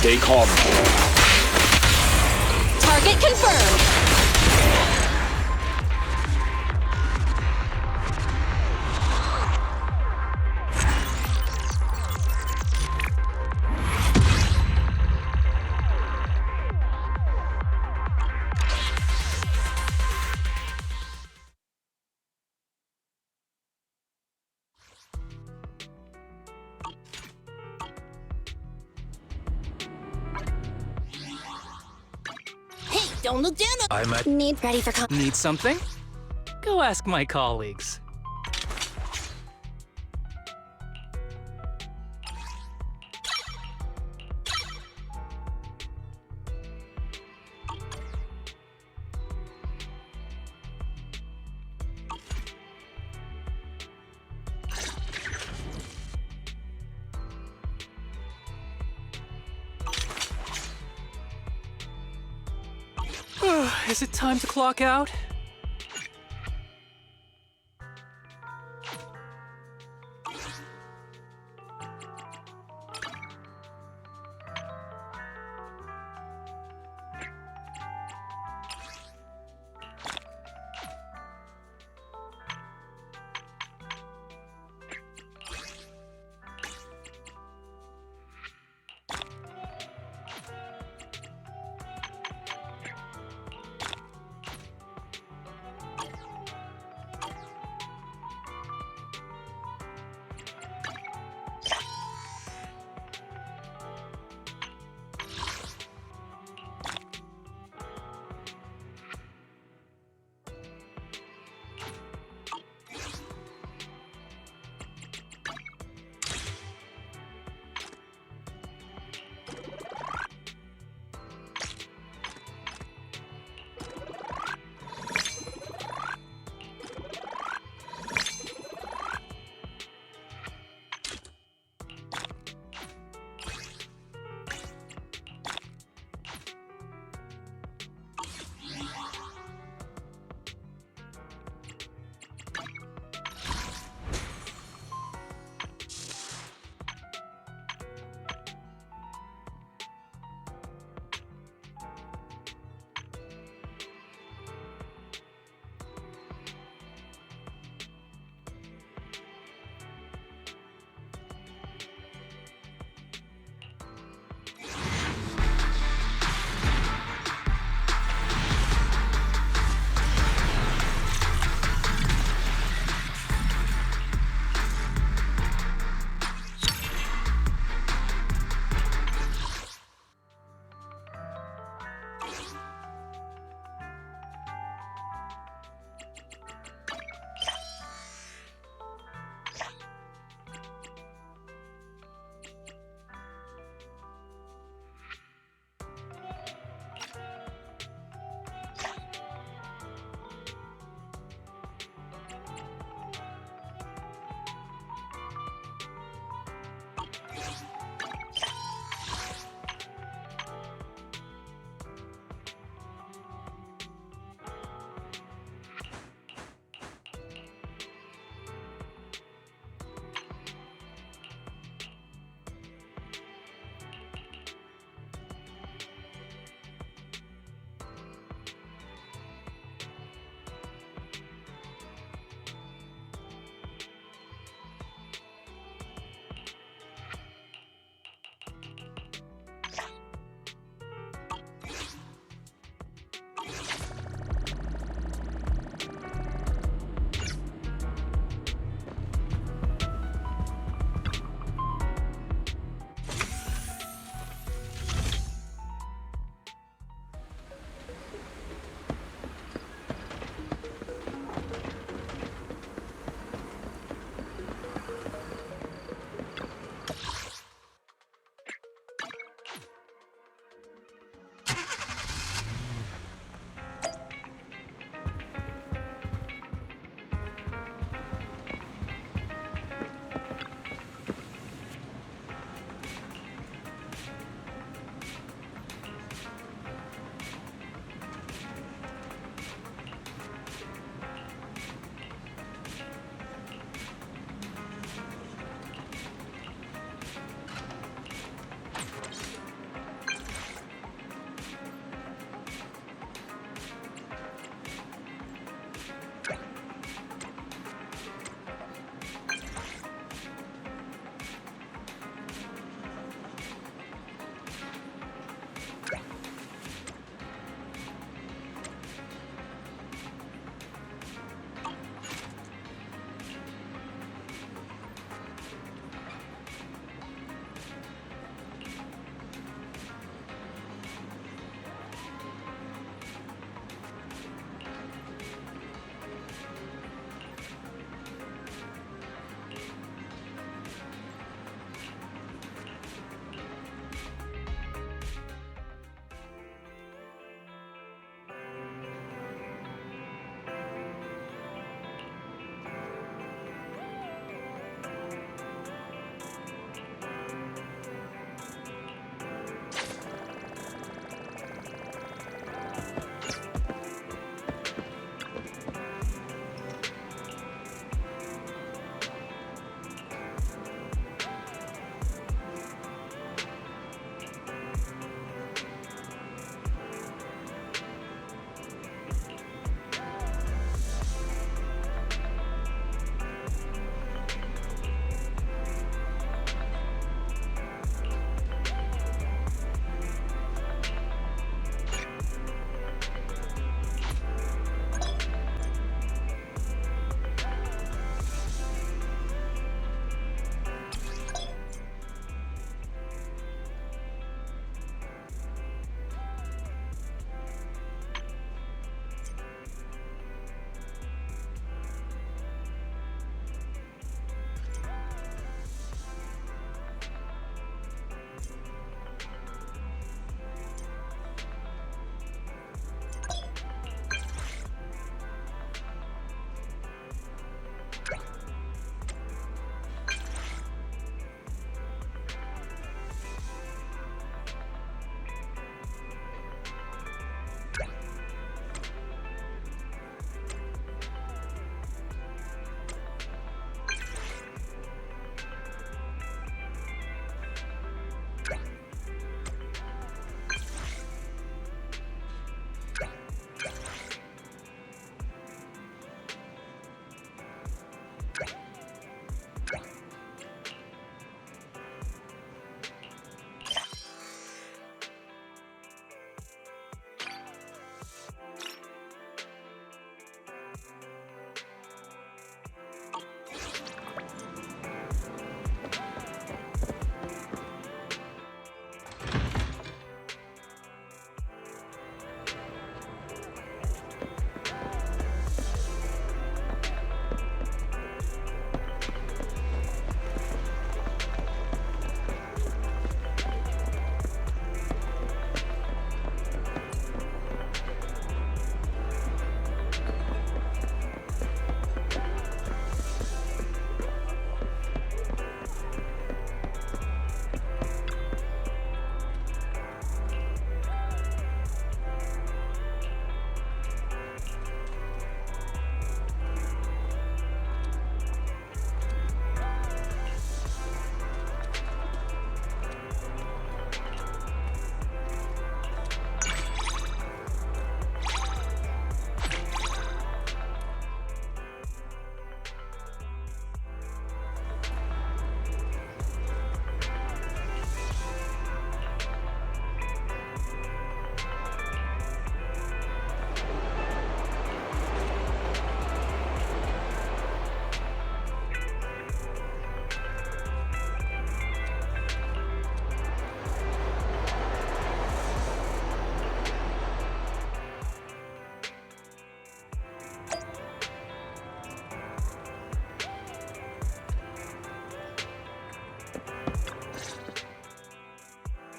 Stay calm. Target confirmed! Don't look down. I'm at... Need ready for Need something? Go ask my colleagues. Is it time to clock out?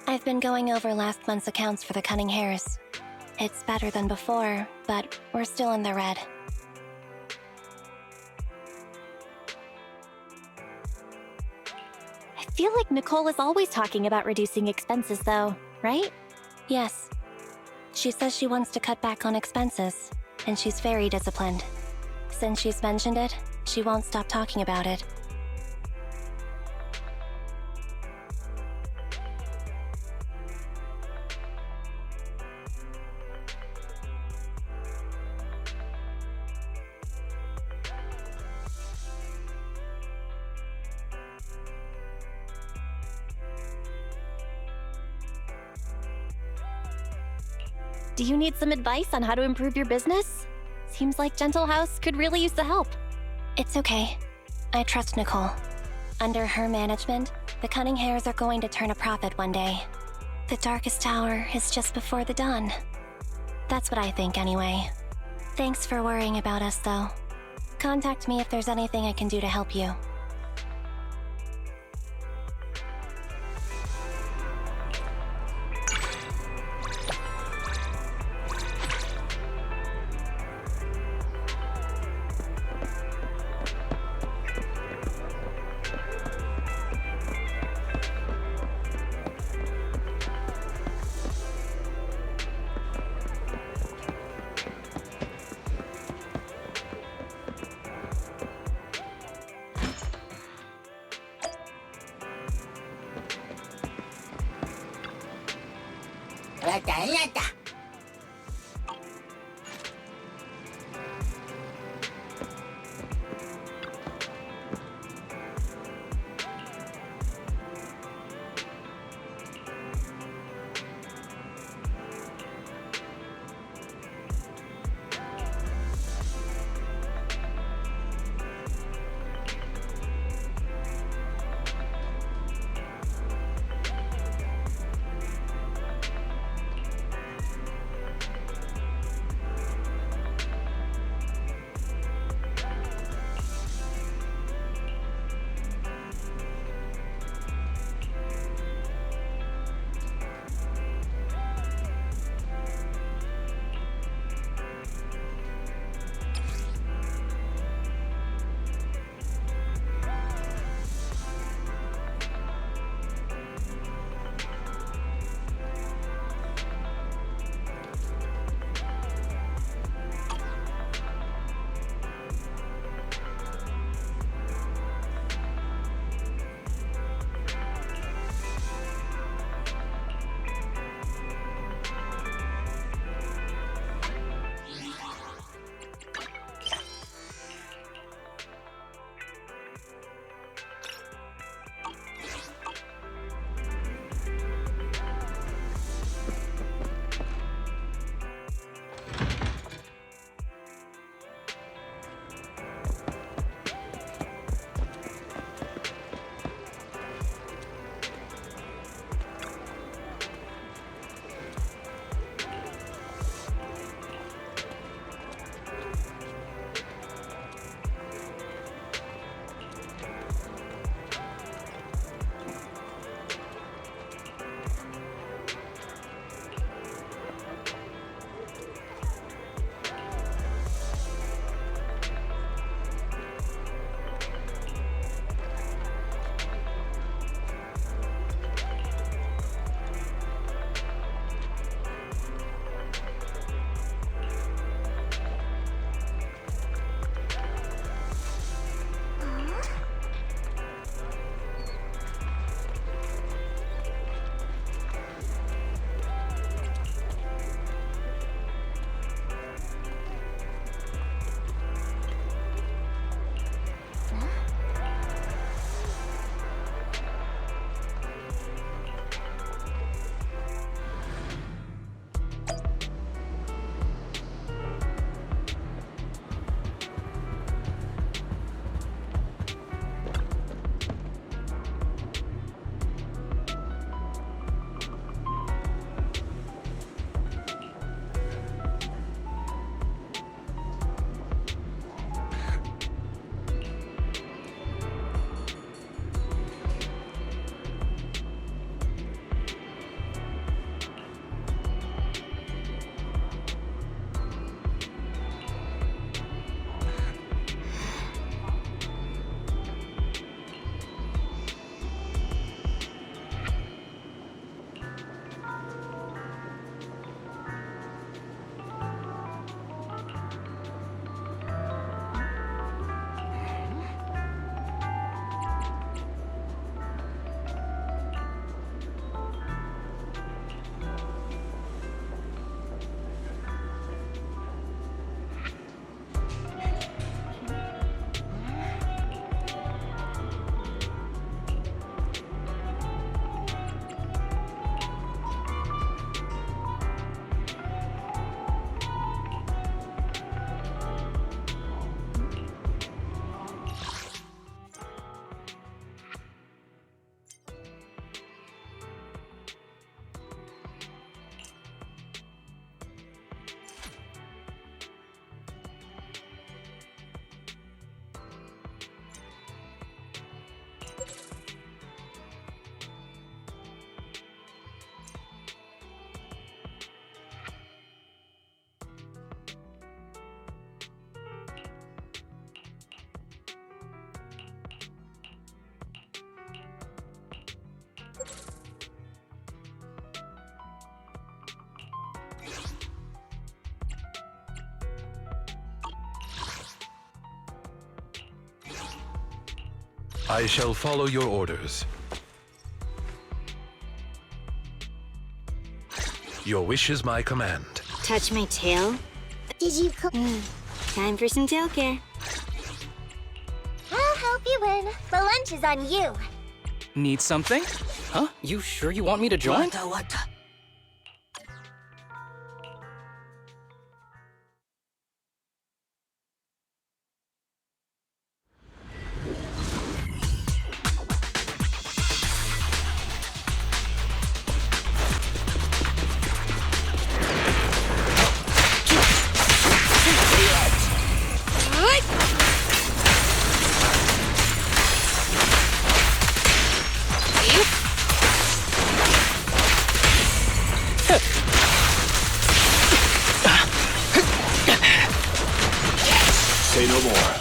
I've been going over last month's accounts for the Cunning Hares. It's better than before, but we're still in the red. I feel like Nicole is always talking about reducing expenses, though, right? Yes. She says she wants to cut back on expenses, and she's very disciplined. Since she's mentioned it, she won't stop talking about it. Do you need some advice on how to improve your business? Seems like Gentle House could really use the help. It's okay. I trust Nicole. Under her management, the Cunning Hares are going to turn a profit one day. The darkest hour is just before the dawn. That's what I think anyway. Thanks for worrying about us, though. Contact me if there's anything I can do to help you. I shall follow your orders. Your wish is my command. Touch my tail? Did you time for some tail care. I'll help you win. The lunch is on you. Need something? Huh? You sure you want me to join? Say no more.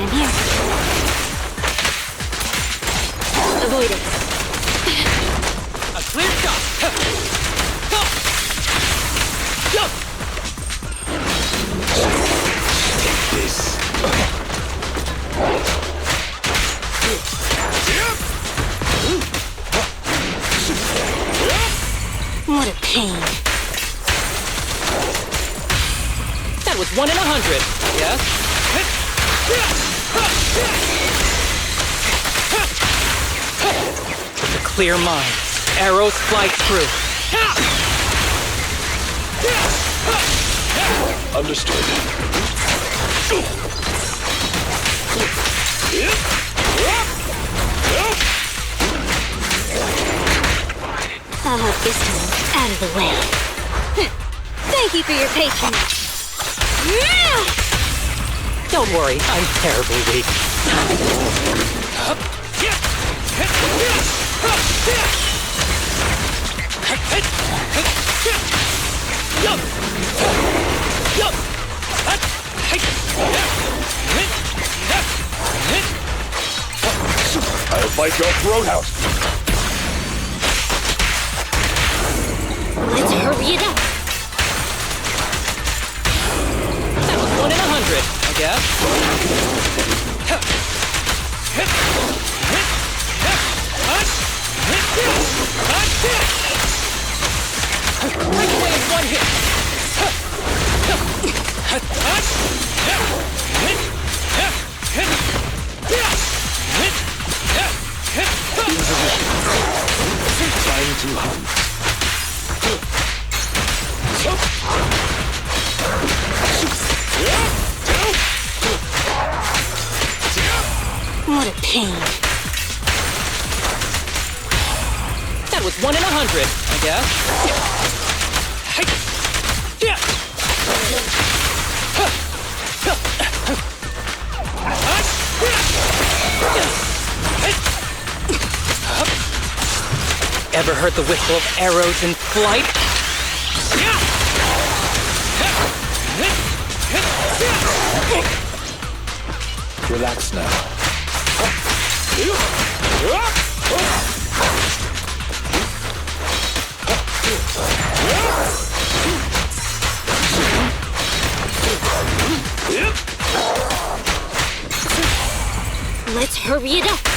I'm here. Avoid it. A clear shot! Take this. What a pain. That was 1 in 100, yes? With a clear mind, arrows fly true. Understood. I'll have this one out of the way. Thank you for your patience. Don't worry, I'm terribly weak. I'll fight your throat out. Let's hurry it up. That was 1 in 100, I guess. Break away in 1 hit. Time to hunt. What a pain. That was 1 in 100, I guess. Ever heard the whistle of arrows in flight? Relax now. Let's hurry it up.